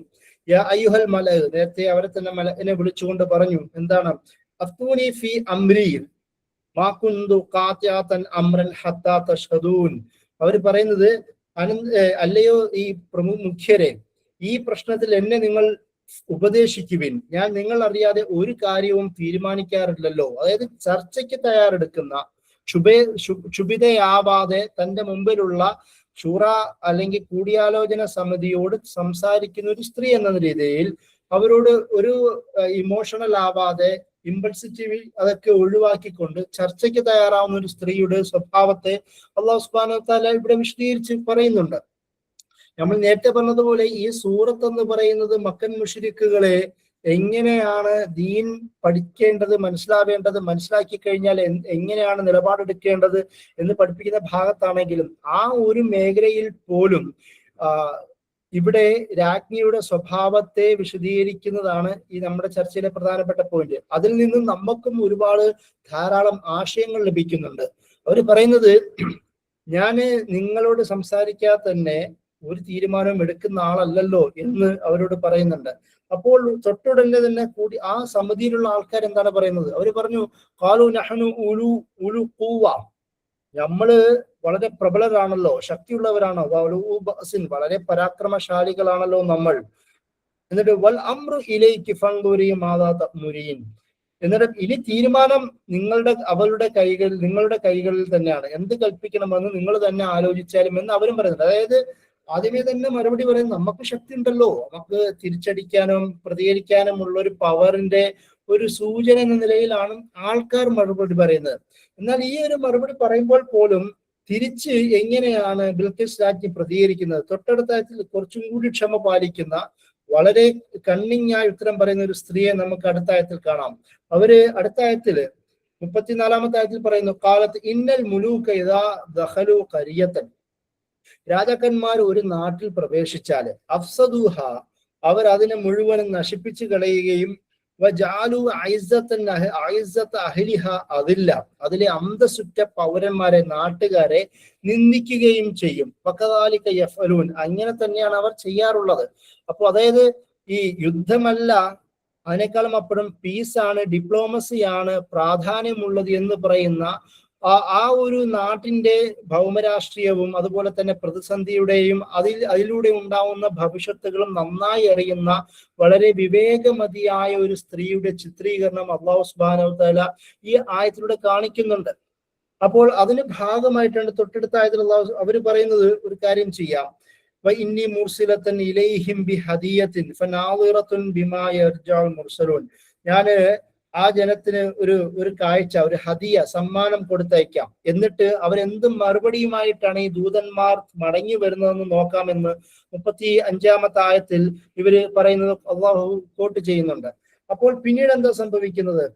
യാ അയ്യുഹൽ മല, നേരത്തെ അവരെ തന്നെ മലനെ വിളിച്ചുകൊണ്ട് പറഞ്ഞു, എന്താണ്, അഫ്തൂനി ഫി അംരി മാ കുന്തു ഖാതിഅതൻ അംറൻ ഹത്താ തഷ്ഹദൂൻ. അവർ പറയുന്നത്, അല്ലയോ ഈ മുഖ്യരെ, ഈ പ്രശ്നത്തിൽ എന്നെ നിങ്ങൾ ഉപദേശിക്കുവിൻ, ഞാൻ നിങ്ങൾ അറിയാതെ ഒരു കാര്യവും തീരുമാനിക്കാറില്ലല്ലോ. അതായത് ചർച്ചയ്ക്ക് തയ്യാറെടുക്കുന്ന, ക്ഷുഭിതയാവാതെ തന്റെ മുമ്പിലുള്ള ഷൂറ അല്ലെങ്കിൽ കൂടിയാലോചന സമിതിയോട് സംസാരിക്കുന്ന ഒരു സ്ത്രീ എന്ന രീതിയിൽ അവരോട് ഒരു ഇമോഷണൽ ആവാതെ, ഇമ്പൾസിറ്റീവ് അതൊക്കെ ഒഴിവാക്കിക്കൊണ്ട് ചർച്ചയ്ക്ക് തയ്യാറാവുന്ന ഒരു സ്ത്രീയുടെ സ്വഭാവത്തെ അല്ലാഹു സുബ്ഹാനഹു വ തആല ഇവിടെ വിശദീകരിച്ച് പറയുന്നുണ്ട്. നമ്മൾ നേരത്തെ പറഞ്ഞതുപോലെ ഈ സൂറത്ത് എന്ന് പറയുന്നത് മക്കൻ മുശ്രിക്കുകളെ എങ്ങനെയാണ് ദീൻ പഠിക്കേണ്ടത്, മനസ്സിലാവേണ്ടത്, മനസ്സിലാക്കി കഴിഞ്ഞാൽ എങ്ങനെയാണ് നിലപാടെടുക്കേണ്ടത് എന്ന് പഠിപ്പിക്കുന്ന ഭാഗത്താണെങ്കിലും ആ ഒരു മേഖലയിൽ പോലും ഇവിടെ രാജ്ഞിയുടെ സ്വഭാവത്തെ വിശദീകരിക്കുന്നതാണ് ഈ നമ്മുടെ ചർച്ചയിലെ പ്രധാനപ്പെട്ട പോയിന്റ്. അതിൽ നിന്നും നമുക്കും ഒരുപാട് ധാരാളം ആശയങ്ങൾ ലഭിക്കുന്നുണ്ട്. അവർ പറയുന്നത്, ഞാന് നിങ്ങളോട് സംസാരിക്കാതെ തന്നെ ഒരു തീരുമാനം എടുക്കുന്ന ആളല്ലല്ലോ എന്ന് അവരോട് പറയുന്നുണ്ട്. അപ്പോൾ തൊട്ടുടനെ തന്നെ കൂടി ആ സമിതിയിലുള്ള ആൾക്കാർ എന്താണ് പറയുന്നത്? അവർ പറഞ്ഞു, ഖാലു നഹ്നു ഉലു ഖുവ, നമ്മള് വളരെ പ്രബലരാണല്ലോ, ശക്തിയുള്ളവരാണോ, വളരെ പരാക്രമശാലികളാണല്ലോ നമ്മൾ. എന്നിട്ട് വൽ അംറു ഇലൈകി ഫൻദുരി മാദാ തഅ്മുരീൻ, എന്നിട്ട് ഇനി തീരുമാനം നിങ്ങളുടെ കൈകളിൽ തന്നെയാണ്, എന്ത് കൽപ്പിക്കണമെന്ന് നിങ്ങൾ തന്നെ ആലോചിച്ചാലും എന്ന് അവരും പറയുന്നുണ്ട്. അതായത് ആദ്യമേ തന്നെ മറുപടി പറയുന്നത്, നമുക്ക് ശക്തി ഉണ്ടല്ലോ, നമുക്ക് തിരിച്ചടിക്കാനും പ്രതികരിക്കാനും ഉള്ള ഒരു പവറിന്റെ ഒരു സൂചന എന്ന നിലയിലാണ് ആൾക്കാർ മറുപടി പറയുന്നത്. എന്നാൽ ഈ ഒരു മറുപടി പറയുമ്പോൾ പോലും തിരിച്ച് എങ്ങനെയാണ് ബിൽഖീസ് രാജ്ഞി പ്രതികരിക്കുന്നത്? തൊട്ടടുത്ത കുറച്ചും കൂടി ക്ഷമ പാലിക്കുന്ന, വളരെ കണ്ണിങ്ങായി ഉത്തരം പറയുന്ന ഒരു സ്ത്രീയെ നമുക്ക് അടുത്ത ആയത്തിൽ കാണാം. അവര് അടുത്ത ആയത്തില് 34-ാമത്തെ ആയത്തിൽ പറയുന്നു, കാലത്ത് ഇന്നൽ മുലൂക ഇദാ ദഖലു ഖരിയതൻ, രാജാക്കന്മാർ ഒരു നാട്ടിൽ പ്രവേശിച്ചാൽ അഫ്സദൂഹ, അവർ അതിനെ മുഴുവനും നശിപ്പിച്ചു കളയുകയും വജഅലു ഐസത്ത അഹ്ലിഹ അതില്ല, അതിലെ അന്തസ്സുറ്റ പൗരന്മാരെ, നാട്ടുകാരെ നിന്ദിക്കുകയും ചെയ്യും. വകദാലിക യഫ്അലൂൻ, അങ്ങനെ തന്നെയാണ് അവർ ചെയ്യാറുള്ളത്. അപ്പോൾ അതായത് ഈ യുദ്ധമല്ല, അതിനേക്കാളും അപ്പുറം പീസാണ്, ഡിപ്ലോമസിയാണ് പ്രാധാന്യമുള്ളത് എന്ന് പറയുന്ന ആ ഒരു നാട്ടിന്റെ ഭൗമരാഷ്ട്രീയവും അതുപോലെ തന്നെ പ്രതിസന്ധിയുടെയും അതിലൂടെ ഉണ്ടാവുന്ന ഭവിഷ്യത്തുകളും നന്നായി അറിയുന്ന വളരെ വിവേകമതിയായ ഒരു സ്ത്രീയുടെ ചിത്രീകരണം അല്ലാഹു സുബ്ഹാനഹു വ തആല ഈ ആയത്തിലൂടെ കാണിക്കുന്നുണ്ട്. അപ്പോൾ അതിന് ഭാഗമായിട്ടാണ് തൊട്ടടുത്ത ആയത്തിൽ അവർ പറയുന്നത്, ഒരു കാര്യം ചെയ്യാം, വഇന്നി മുർസിലതൻ ഇലൈഹിം ബിഹദിയത്തിൻ ഫനാദിറത്തുൻ ബിമാ യർജഉൽ മുർസലൂൻ, ഞാന് ആ ജനത്തിന് ഒരു കാഴ്ച, ഒരു ഹദിയ, സമ്മാനം കൊടുത്തയക്കാം, എന്നിട്ട് അവരെന്തും മറുപടിയുമായിട്ടാണ് ഈ ദൂതന്മാർ മടങ്ങി വരുന്നതെന്ന് നോക്കാമെന്ന് 35-ാമത്തെ ആയത്തിൽ ഇവര് പറയുന്നത് അള്ളാഹു കോട്ട് ചെയ്യുന്നുണ്ട്. അപ്പോൾ പിന്നീട് എന്താ സംഭവിക്കുന്നത്?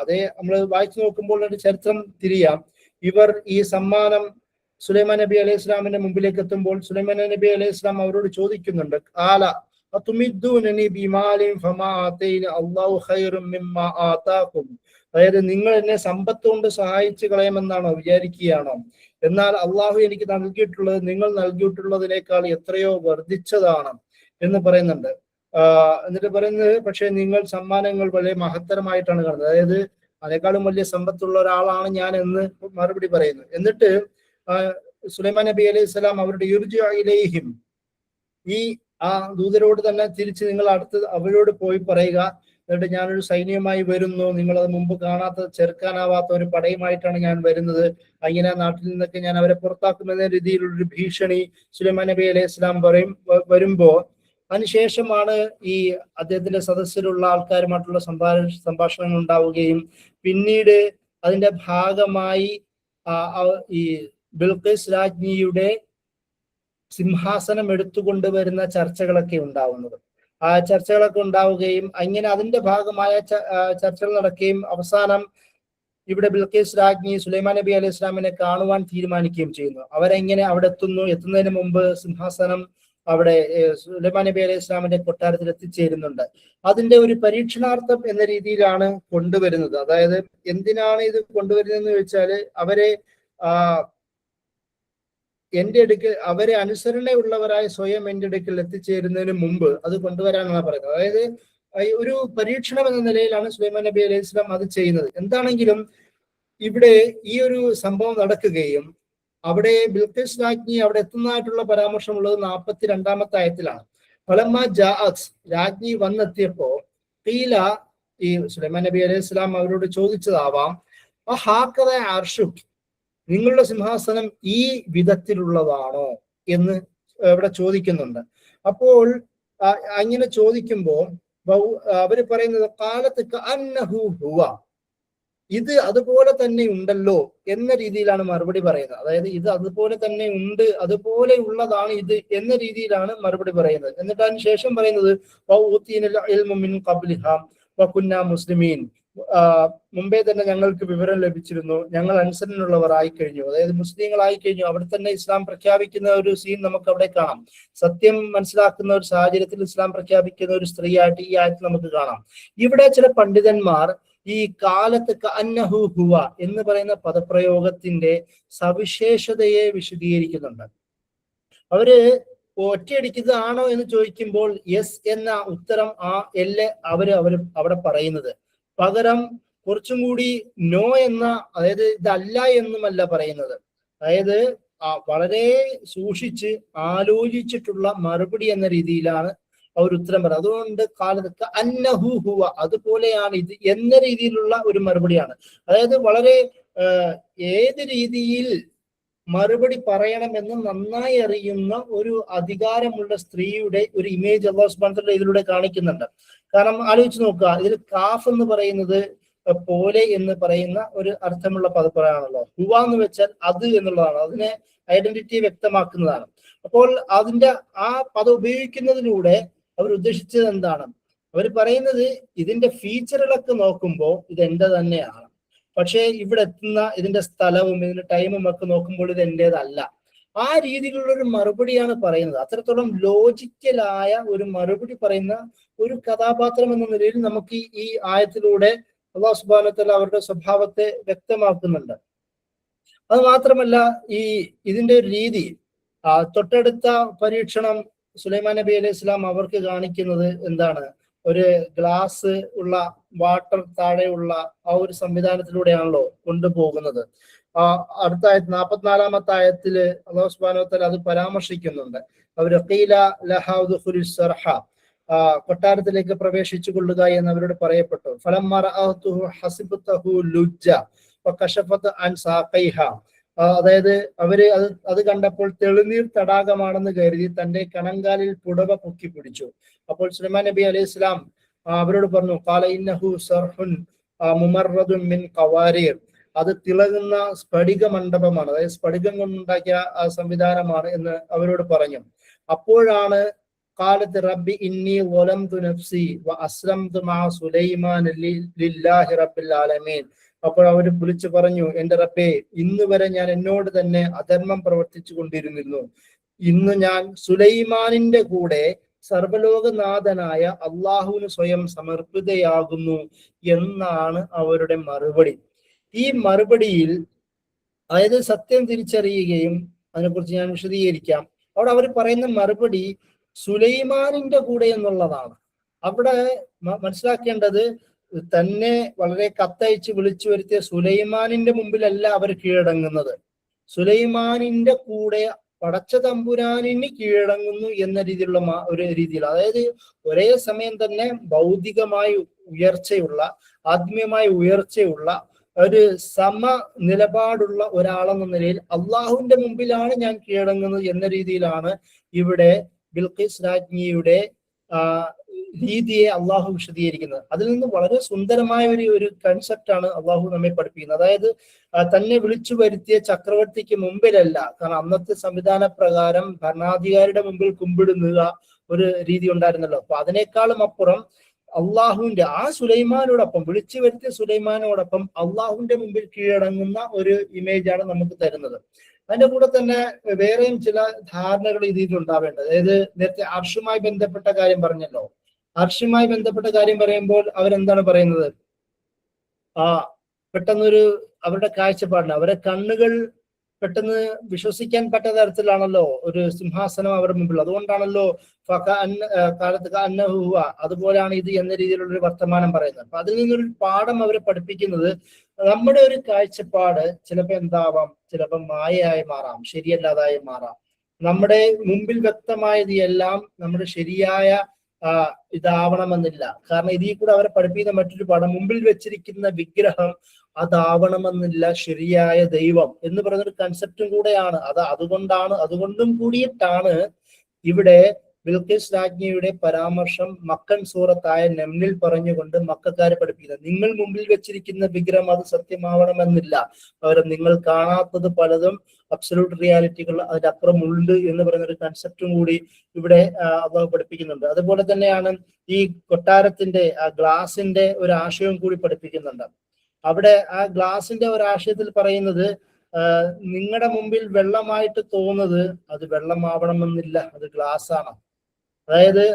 അതേ നമ്മൾ വായിച്ചു നോക്കുമ്പോൾ ഒരു ചരിത്രം തിരിയാം. ഇവർ ഈ സമ്മാനം സുലൈമാൻ നബി അലൈഹി ഇസ്ലാമിന്റെ മുമ്പിലേക്ക് എത്തുമ്പോൾ സുലൈമാൻ നബി അലൈഹി ഇസ്ലാം അവരോട് ചോദിക്കുന്നുണ്ട്, ആല അതുമിദ്ദൂനനി ബിമാലിൻ ഫമാ ആതൈന അല്ലാഹു ഖൈറും മിമ്മാ ആതാകും, അതായത് നിങ്ങൾ എന്നെ സമ്പത്ത് കൊണ്ട് സഹായിച്ചു കളയുമെന്നാണോ വിചാരിക്കുകയാണോ? എന്നാൽ അള്ളാഹു എനിക്ക് നൽകിയിട്ടുള്ളത് നിങ്ങൾ നൽകിയിട്ടുള്ളതിനേക്കാൾ എത്രയോ വർദ്ധിച്ചതാണ് എന്ന് പറയുന്നുണ്ട്. എന്നിട്ട് പറയുന്നത്, പക്ഷെ നിങ്ങൾ സമ്മാനങ്ങൾ വളരെ മഹത്തരമായിട്ടാണ് കാണുന്നത്, അതായത് അതിനേക്കാളും വലിയ സമ്പത്തുള്ള ഒരാളാണ് ഞാൻ എന്ന് മറുപടി പറയുന്നു. എന്നിട്ട് സുലൈമാൻ നബി അലൈഹി സ്വലാം അവരുടെ ഇർജിഇലൈഹിം, ഈ ആ ദൂതരോട് തന്നെ തിരിച്ച് നിങ്ങൾ അവരോട് പോയി പറയുക, എന്നിട്ട് ഞാനൊരു സൈന്യവുമായി വരുന്നു, നിങ്ങളത് മുമ്പ് കാണാത്ത ചെറുക്കാനാവാത്ത ഒരു പടയുമായിട്ടാണ് ഞാൻ വരുന്നത്, അങ്ങനെ നാട്ടിൽ നിന്നൊക്കെ ഞാൻ അവരെ പുറത്താക്കുമെന്ന രീതിയിലുള്ളൊരു ഭീഷണി സുലൈമാൻ നബി അലൈഹി സ്വലാം വരുമ്പോ അതിനുശേഷമാണ് ഈ അദ്ദേഹത്തിന്റെ സദസ്സിലുള്ള ആൾക്കാരുമായിട്ടുള്ള സംഭാഷണങ്ങൾ ഉണ്ടാവുകയും പിന്നീട് അതിന്റെ ഭാഗമായി ഈ ബിൽഖീസ് രാജ്ഞിയുടെ സിംഹാസനം എടുത്തുകൊണ്ടുവരുന്ന ചർച്ചകളൊക്കെ ഉണ്ടാവുന്നത്. ആ ചർച്ചകളൊക്കെ ഉണ്ടാവുകയും അങ്ങനെ അതിന്റെ ഭാഗമായ ചർച്ചകൾ നടക്കുകയും അവസാനം ഇവിടെ ബിൽഖീസ് രാജ്ഞി സുലൈമാൻ നബി അലൈഹി ഇസ്ലാമിനെ കാണുവാൻ തീരുമാനിക്കുകയും ചെയ്യുന്നു. അവരെങ്ങനെ അവിടെ എത്തുന്നതിന് മുമ്പ് സിംഹാസനം അവിടെ സുലൈമാൻ നബി അലൈഹി ഇസ്ലാമിന്റെ കൊട്ടാരത്തിൽ എത്തിച്ചേരുന്നുണ്ട്. അതിന്റെ ഒരു പരീക്ഷണാർത്ഥം എന്ന രീതിയിലാണ് കൊണ്ടുവരുന്നത്. അതായത് എന്തിനാണ് ഇത് കൊണ്ടുവരുന്നതെന്ന് ചോദിച്ചാല് അവരെ അവരെ അനുസരണയുള്ളവരായ സ്വയം എന്റെ അടുക്കൽ എത്തിച്ചേരുന്നതിന് മുമ്പ് അത് കൊണ്ടുവരാനാണ് പറയുന്നത്. അതായത് ഒരു പരീക്ഷണം എന്ന നിലയിലാണ് സുലൈമാൻ നബി അലൈഹി സ്വലാം അത് ചെയ്യുന്നത്. എന്താണെങ്കിലും ഇവിടെ ഈ ഒരു സംഭവം നടക്കുകയും അവിടെ ബിൽഖീസ് രാജ്ഞി അവിടെ എത്തുന്നതായിട്ടുള്ള പരാമർശമുള്ളത് 42-ാമത്തെ ആയത്തിലാണ്. ഫലമ്മ ജാഅത്, രാജ്ഞി വന്നെത്തിയപ്പോ ഖീല, ഈ സുലൈമാൻ നബി അലൈഹി സ്വലാം അവരോട് ചോദിച്ചതാവാം, ഹാക്കദ അർശുക്, നിങ്ങളുടെ സിംഹാസനം ഈ വിധത്തിലുള്ളതാണോ എന്ന് ഇവിടെ ചോദിക്കുന്നുണ്ട്. അപ്പോൾ അങ്ങനെ ചോദിക്കുമ്പോ അവര് പറയുന്നത് കാലത്ത് അന്നഹു ഹുവ, ഇത് അതുപോലെ തന്നെ ഉണ്ടല്ലോ എന്ന രീതിയിലാണ് മറുപടി പറയുന്നത്. അതായത് ഇത് അതുപോലെ തന്നെ ഉണ്ട്, അതുപോലെ ഉള്ളതാണ് ഇത് എന്ന രീതിയിലാണ് മറുപടി പറയുന്നത്. എന്നിട്ട് അതിന് ശേഷം പറയുന്നത് മുസ്ലിമീൻ, മുമ്പേ തന്നെ ഞങ്ങൾക്ക് വിവരം ലഭിച്ചിരുന്നു, ഞങ്ങൾ അനുസരണയുള്ളവർ ആയി കഴിഞ്ഞു, അതായത് മുസ്ലിങ്ങളായി കഴിഞ്ഞു. അവിടെ തന്നെ ഇസ്ലാം പ്രഖ്യാപിക്കുന്ന ഒരു സീൻ നമുക്ക് അവിടെ കാണാം. സത്യം മനസ്സിലാക്കുന്ന ഒരു സാഹചര്യത്തിൽ ഇസ്ലാം പ്രഖ്യാപിക്കുന്ന ഒരു സ്ത്രീയായിട്ട് ഈ ആയത്തിൽ നമുക്ക് കാണാം. ഇവിടെ ചില പണ്ഡിതന്മാർ ഈ കാലത്ത് അന്നഹു ഹുവ എന്ന് പറയുന്ന പദപ്രയോഗത്തിന്റെ സവിശേഷതയെ വിശദീകരിക്കുന്നുണ്ട്. അവര് ഒറ്റയടിക്കുന്നതാണോ എന്ന് ചോദിക്കുമ്പോൾ യെസ് എന്ന ഉത്തരം അവര് അവിടെ പറയുന്നത്, പകരം കുറച്ചും കൂടി നോ എന്ന, അതായത് ഇതല്ല എന്നുമല്ല പറയുന്നത്, അതായത് വളരെ സൂക്ഷിച്ച് ആലോചിച്ചിട്ടുള്ള മറുപടി എന്ന രീതിയിലാണ് അവർ ഉത്തരം പറയുന്നത്. അതുകൊണ്ട് കാലത്ത് അന്നഹു ഹുവ, അതുപോലെയാണ് ഇത് എന്ന രീതിയിലുള്ള ഒരു മറുപടിയാണ്. അതായത് വളരെ ഏത് രീതിയിൽ മറുപടി പറയണമെന്ന് നന്നായി അറിയുന്ന ഒരു അധികാരമുള്ള സ്ത്രീയുടെ ഒരു ഇമേജ് അല്ലാഹു സുബ്ഹാനഹു വ തആല ഇതിലൂടെ കാണിക്കുന്നുണ്ട്. കാരണം ആലോചിച്ച് നോക്കുക, ഇതിൽ കാഫ് എന്ന് പറയുന്നത് പോലെ എന്ന് പറയുന്ന ഒരു അർത്ഥമുള്ള പദപ്രയോഗമാണല്ലോ. ഹുവ എന്ന് വെച്ചാൽ അത് എന്നുള്ളതാണ്, അതിനെ ഐഡന്റിറ്റി വ്യക്തമാക്കുന്നതാണ്. അപ്പോൾ അതിന്റെ ആ പദം ഉപയോഗിക്കുന്നതിലൂടെ അവർ ഉദ്ദേശിച്ചത് എന്താണ്? അവർ പറയുന്നത് ഇതിന്റെ ഫീച്ചറുകളൊക്കെ നോക്കുമ്പോൾ ഇത് എന്റെ തന്നെയാണ്, പക്ഷേ ഇവിടെ എത്തുന്ന ഇതിന്റെ സ്ഥലവും ഇതിന്റെ ടൈമും ഒക്കെ നോക്കുമ്പോൾ ഇത് എന്റേതല്ല. ആ രീതിയിലുള്ള ഒരു മറുപടിയാണ് പറയുന്നത്. അത്രത്തോളം ലോജിക്കലായ ഒരു മറുപടി പറയുന്ന ഒരു കഥാപാത്രം എന്ന നിലയിൽ നമുക്ക് ഈ ആയത്തിലൂടെ അല്ലാഹു സുബ്ഹാനഹു വ തആല അവരുടെ സ്വഭാവത്തെ വ്യക്തമാക്കുന്നുണ്ട്. അത് മാത്രമല്ല, ഇതിന്റെ ഒരു രീതി, തൊട്ടടുത്ത പരീക്ഷണം സുലൈമാൻ നബി അലൈഹി സ്വലാം അവർക്ക് കാണിക്കുന്നത് എന്താണ്? ഒരു ഗ്ലാസ് ഉള്ള വാട്ടർ താഴെയുള്ള ആ ഒരു സംവിധാനത്തിലൂടെയാണല്ലോ കൊണ്ടുപോകുന്നത്. അടുത്ത 44-ാമത്തെ ആയത്തില് അല്ലാഹു സുബ്ഹാനഹു വ തആല അത് പരാമർശിക്കുന്നുണ്ട്. അവര് ഖീല ലഹാ ഉദ്ഖുലു സർഹ, കൊട്ടാരത്തിലേക്ക് പ്രവേശിച്ചു കൊള്ളുക എന്ന് അവരോട് പറയപ്പെട്ടു. ഫലമ്മ റഅതുഹു ഹസിബതഹു ലുജ്ജ വകശഫത അൻ സാഖൈഹ, അതായത് അവര് അത് കണ്ടപ്പോൾ തെളിനീർ തടാകമാണെന്ന് കരുതി തന്റെ കണങ്കാലിൽ പുടവ പൊക്കി പിടിച്ചു. അപ്പോൾ സുലൈമാൻ നബി അലൈഹി സ്വലാം അവരോട് പറഞ്ഞു, ഖാല ഇന്നഹു സർഹുൻ മുമർറദുൻ മിൻ ഖവാരീർ, അത് തിളങ്ങുന്ന സ്ഫടിക മണ്ഡപമാണ്, അതായത് സ്ഫടികം കൊണ്ടുണ്ടാക്കിയ ആ സംവിധാനമാണ് എന്ന് അവരോട് പറഞ്ഞു. അപ്പോഴാണ് ഖാലത്ത് റബ്ബി ഇന്നി വലംതു നഫ്സി വ അസ്ലംതു മഅ സുലൈമാൻ ലില്ലാഹി റബ്ബിൽ ആലമീൻ, അപ്പോൾ അവർ വിളിച്ചു പറഞ്ഞു, എന്റെ റബ്ബേ, ഇന്ന് വരെ ഞാൻ എന്നോട് തന്നെ അധർമ്മം പ്രവർത്തിച്ചു കൊണ്ടിരുന്നു, ഇന്ന് ഞാൻ സുലൈമാനിന്റെ കൂടെ സർവലോകനാഥനായ അള്ളാഹുവിന് സ്വയം സമർപ്പിതയാകുന്നു എന്നാണ് അവരുടെ മറുപടി. ഈ മറുപടിയിൽ അതായത് സത്യം തിരിച്ചറിയുകയും, അതിനെക്കുറിച്ച് ഞാൻ വിശദീകരിക്കാം. അവിടെ അവർ പറയുന്ന മറുപടി സുലൈമാനിന്റെ കൂടെ എന്നുള്ളതാണ്. അവിടെ മനസ്സിലാക്കേണ്ടത് തന്നെ വളരെ കത്തയച്ച് വിളിച്ചു വരുത്തിയ സുലൈമാനിന്റെ മുമ്പിലല്ല അവർ കീഴടങ്ങുന്നത്. സുലൈമാനിന്റെ കൂടെ പടച്ച തമ്പുരാനിന് കീഴടങ്ങുന്നു എന്ന രീതിയിലുള്ള ഒരു രീതിയിൽ, അതായത് ഒരേ സമയം തന്നെ ഭൗതികമായി ഉയർച്ചയുള്ള, ആത്മീയമായ ഉയർച്ചയുള്ള ഒരു സമ നിലപാടുള്ള ഒരാളെന്ന നിലയിൽ അള്ളാഹുവിന്റെ മുമ്പിലാണ് ഞാൻ കീഴടങ്ങുന്നത് എന്ന രീതിയിലാണ് ഇവിടെ ബിൽഖീസ് രാജ്ഞിയുടെ രീതിയെ അള്ളാഹു വിശദീകരിക്കുന്നത്. അതിൽ നിന്ന് വളരെ സുന്ദരമായ ഒരു കൺസെപ്റ്റ് ആണ് അള്ളാഹു നമ്മെ പഠിപ്പിക്കുന്നത്. അതായത് തന്നെ വിളിച്ചു വരുത്തിയ ചക്രവർത്തിക്ക് മുമ്പിലല്ല, കാരണം അന്നത്തെ സംവിധാന പ്രകാരം ഭരണാധികാരിയുടെ മുമ്പിൽ കുമ്പിടുന്ന ഒരു രീതി ഉണ്ടായിരുന്നല്ലോ. അപ്പൊ അതിനേക്കാളും അപ്പുറം അള്ളാഹുവിന്റെ ആ സുലൈമാനോടൊപ്പം, വിളിച്ചു വരുത്തിയ സുലൈമാനോടൊപ്പം അള്ളാഹുവിന്റെ മുമ്പിൽ കീഴടങ്ങുന്ന ഒരു ഇമേജാണ് നമുക്ക് തരുന്നത്. അതിന്റെ കൂടെ തന്നെ വേറെയും ചില ധാരണകൾ ഇതിൽ ഉണ്ടാവേണ്ടത്. അതായത് നേരത്തെ അർഷുമായി ബന്ധപ്പെട്ട കാര്യം പറഞ്ഞല്ലോ. അർഷുമായി ബന്ധപ്പെട്ട കാര്യം പറയുമ്പോൾ അവരെന്താണ് പറയുന്നത്? പെട്ടെന്നൊരു അവരുടെ കാഴ്ചപ്പാടിന്, അവരുടെ കണ്ണുകൾ പെട്ടെന്ന് വിശ്വസിക്കാൻ പറ്റാത്ത തരത്തിലാണല്ലോ ഒരു സിംഹാസനം അവരുടെ മുമ്പിൽ. അതുകൊണ്ടാണല്ലോ അതുപോലെയാണ് ഇത് എന്ന രീതിയിലുള്ള ഒരു വർത്തമാനം പറയുന്നത്. അപ്പൊ അതിൽ നിന്നൊരു പാഠം അവരെ പഠിപ്പിക്കുന്നത്, നമ്മുടെ ഒരു കാഴ്ചപ്പാട് ചിലപ്പോൾ എന്താവാം, ചിലപ്പോൾ മായയായി മാറാം, ശരിയല്ലാതായി മാറാം. നമ്മുടെ മുമ്പിൽ വ്യക്തമായത് എല്ലാം നമ്മുടെ ശരിയായ ഇതാവണമെന്നില്ല. കാരണം ഇതിൽ കൂടെ അവരെ പഠിപ്പിക്കുന്ന മറ്റൊരു പാഠം, മുമ്പിൽ വെച്ചിരിക്കുന്ന വിഗ്രഹം അതാവണമെന്നില്ല ശരിയായ ദൈവം എന്ന് പറയുന്നൊരു കൺസെപ്റ്റും കൂടെയാണ്. അതുകൊണ്ടും കൂടിയിട്ടാണ് ഇവിടെ ബിൽഖീസ് രാജ്ഞിയുടെ പരാമർശം മക്കൻ സൂറത്തായ നംലിൽ പറഞ്ഞുകൊണ്ട് മക്കക്കാരെ പഠിപ്പിക്കുന്നത്. നിങ്ങൾ മുമ്പിൽ വെച്ചിരിക്കുന്ന വിഗ്രഹം അത് സത്യമാവണമെന്നില്ല, പകരം നിങ്ങൾ കാണാത്തത് പലതും അബ്സല്യൂട്ട് റിയാലിറ്റികൾ അതിനപ്പുറം ഉണ്ട് എന്ന് പറയുന്ന ഒരു കൺസെപ്റ്റും കൂടി ഇവിടെ അള്ളാഹു പഠിപ്പിക്കുന്നുണ്ട്. അതുപോലെ തന്നെയാണ് ഈ കൊട്ടാരത്തിന്റെ ആ ഗ്ലാസിന്റെ ഒരു ആശയവും കൂടി പഠിപ്പിക്കുന്നുണ്ട്. അവിടെ ആ ഗ്ലാസിന്റെ ഒരു ആശയത്തിൽ പറയുന്നത്, നിങ്ങളുടെ മുമ്പിൽ വെള്ളമായിട്ട് തോന്നുന്നത് അത് വെള്ളമാവണമെന്നില്ല, അത് ഗ്ലാസ് ആണ്. അതായത്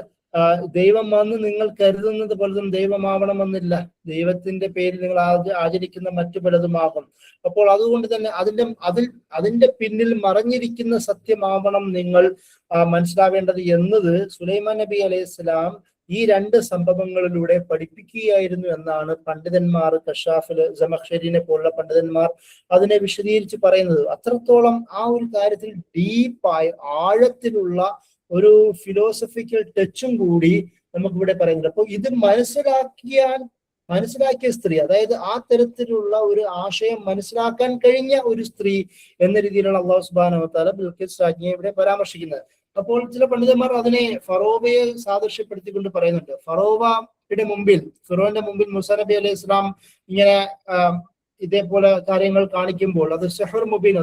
ദൈവം വന്ന് നിങ്ങൾ കരുതുന്നത് പലതും ദൈവമാവണമെന്നില്ല, ദൈവത്തിന്റെ പേരിൽ നിങ്ങൾ ആചരിക്കുന്ന മറ്റു പലതുമാകും. അപ്പോൾ അതുകൊണ്ട് തന്നെ അതിന്റെ പിന്നിൽ മറഞ്ഞിരിക്കുന്ന സത്യമാവണം നിങ്ങൾ മനസ്സിലാവേണ്ടത് എന്നത് സുലൈമാൻ നബി അലൈഹിസ്സലാം ഈ രണ്ട് സംഭവങ്ങളിലൂടെ പഠിപ്പിക്കുകയായിരുന്നു എന്നാണ് പണ്ഡിതന്മാർ, കശാഫില് ജമഖ്ശരീനെ പോലുള്ള പണ്ഡിതന്മാർ അതിനെ വിശദീകരിച്ച് പറയുന്നത്. അത്രത്തോളം ആ ഒരു കാര്യത്തിൽ ഡീപ്പായി ആഴത്തിലുള്ള ഒരു ഫിലോസഫിക്കൽ ടച്ചും കൂടി നമുക്കിവിടെ പറയുന്നുണ്ട്. അപ്പൊ ഇത് മനസ്സിലാക്കിയ സ്ത്രീ, അതായത് ആ തരത്തിലുള്ള ഒരു ആശയം മനസ്സിലാക്കാൻ കഴിഞ്ഞ ഒരു സ്ത്രീ എന്ന രീതിയിലുള്ള അല്ലാഹു സുബ്ഹാനഹു വ തആല ബിൽഖീസ് രാജ്ഞിയെ ഇവിടെ പരാമർശിക്കുന്നത്. അപ്പോൾ ചില പണ്ഡിതന്മാർ അതിനെ ഫറോവയെ സാദൃശ്യപ്പെടുത്തിക്കൊണ്ട് പറയുന്നുണ്ട്. ഫറോവയുടെ മുമ്പിൽ, ഫിറോന്റെ മുമ്പിൽ മൂസാ നബി അലൈഹി ഇസ്ലാം ഇങ്ങനെ ഇതേപോലെ കാര്യങ്ങൾ കാണിക്കുമ്പോൾ അത് സിഹ്ർ മുബീൻ,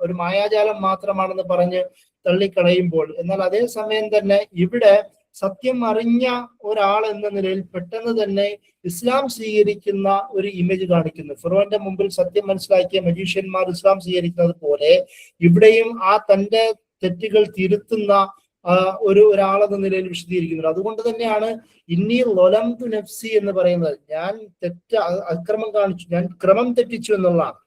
ഒരു മായാജാലം മാത്രമാണെന്ന് പറഞ്ഞ് തള്ളിക്കളയുമ്പോൾ, എന്നാൽ അതേ സമയം തന്നെ ഇവിടെ സത്യം അറിഞ്ഞ ഒരാൾ എന്ന നിലയിൽ പെട്ടെന്ന് തന്നെ ഇസ്ലാം സ്വീകരിക്കുന്ന ഒരു ഇമേജ് കാണിക്കുന്നു. ഫിറോന്റെ മുമ്പിൽ സത്യം മനസ്സിലാക്കിയ മജീഷ്യന്മാർ ഇസ്ലാം സ്വീകരിക്കുന്നത് പോലെ ഇവിടെയും ആ തന്റെ തെറ്റുകൾ തിരുത്തുന്ന ഒരാളെന്ന നിലയിൽ വിശദീകരിക്കുന്നത്. അതുകൊണ്ട് തന്നെയാണ് ഇന്നി ലൊലംതു നഫ്സി എന്ന് പറയുന്നത്. ഞാൻ അക്രമം കാണിച്ചു, ഞാൻ ക്രമം തെറ്റിച്ചു എന്നുള്ളതാണ്.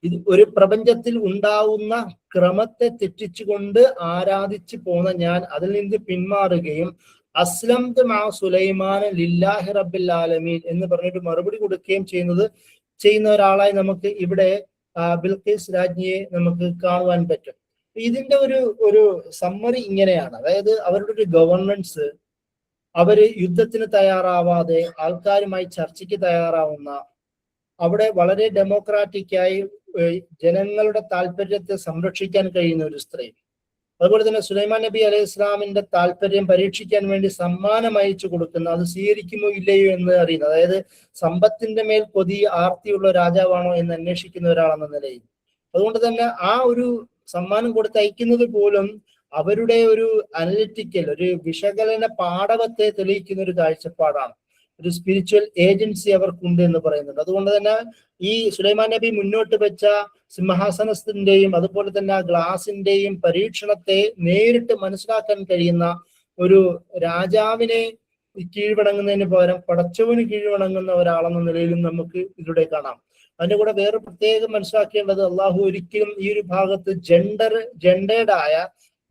ഇത് ഒരു പ്രപഞ്ചത്തിൽ ഉണ്ടാവുന്ന ക്രമത്തെ തെറ്റിച്ചുകൊണ്ട് ആരാധിച്ചു പോന്ന ഞാൻ അതിൽ നിന്ന് പിന്മാറുകയും അസ്ലംതു മാ സുലൈമാൻ ലില്ലാഹി റബ്ബിൽ ആലമീൻ എന്ന് പറഞ്ഞിട്ട് മറുപടി കൊടുക്കുകയും ചെയ്യുന്ന ഒരാളായി നമുക്ക് ഇവിടെ ബിൽഖീസ് രാജ്ഞിയെ നമുക്ക് കാണുവാൻ പറ്റും. ഇതിന്റെ ഒരു സമ്മറി ഇങ്ങനെയാണ്. അതായത് അവരുടെ ഒരു ഗവർണൻസ്, അവര് യുദ്ധത്തിന് തയ്യാറാവാതെ ആൾക്കാരുമായി ചർച്ചയ്ക്ക് തയ്യാറാവുന്ന, അവിടെ വളരെ ഡെമോക്രാറ്റിക്കായി ജനങ്ങളുടെ താല്പര്യത്തെ സംരക്ഷിക്കാൻ കഴിയുന്ന ഒരു സ്ത്രീ. അതുപോലെ തന്നെ സുലൈമാൻ നബി അലൈഹി ഇസ്ലാമിന്റെ താല്പര്യം പരീക്ഷിക്കാൻ വേണ്ടി സമ്മാനം അയച്ചു കൊടുക്കുന്ന, അത് സ്വീകരിക്കുമോ ഇല്ലയോ എന്ന് അറിയുന്നത്, അതായത് സമ്പത്തിന്റെ മേൽ കൊതി ആർത്തിയുള്ള രാജാവാണോ എന്ന് അന്വേഷിക്കുന്ന ഒരാളെന്ന നിലയിൽ. അതുകൊണ്ട് തന്നെ ആ ഒരു സമ്മാനം കൊടുത്ത് അയക്കുന്നത് പോലും അവരുടെ ഒരു അനലിറ്റിക്കൽ, ഒരു വിശകലന പാടവത്തെ തെളിയിക്കുന്ന ഒരു കാഴ്ചപ്പാടാണ്. ഒരു സ്പിരിച്വൽ ഏജൻസി അവർക്കുണ്ട് എന്ന് പറയുന്നുണ്ട്. അതുകൊണ്ട് തന്നെ ഈ സുലൈമാൻ നബി മുന്നോട്ട് വെച്ച സിംഹാസനത്തിന്റെയും അതുപോലെ തന്നെ ആ ഗ്ലാസിന്റെയും പരീക്ഷണത്തെ നേരിട്ട് മനസ്സിലാക്കാൻ കഴിയുന്ന ഒരു രാജാവിനെ കീഴ്വണങ്ങുന്നതിന് പകരം പടച്ചവന് കീഴ്വണങ്ങുന്ന ഒരാളെന്ന നിലയിലും നമുക്ക് ഇതിലൂടെ കാണാം. അതിന്റെ കൂടെ വേറെ പ്രത്യേകം മനസ്സിലാക്കേണ്ടത്, അള്ളാഹു ഒരിക്കലും ഈ ഒരു ഭാഗത്ത് ജെൻഡേർഡായ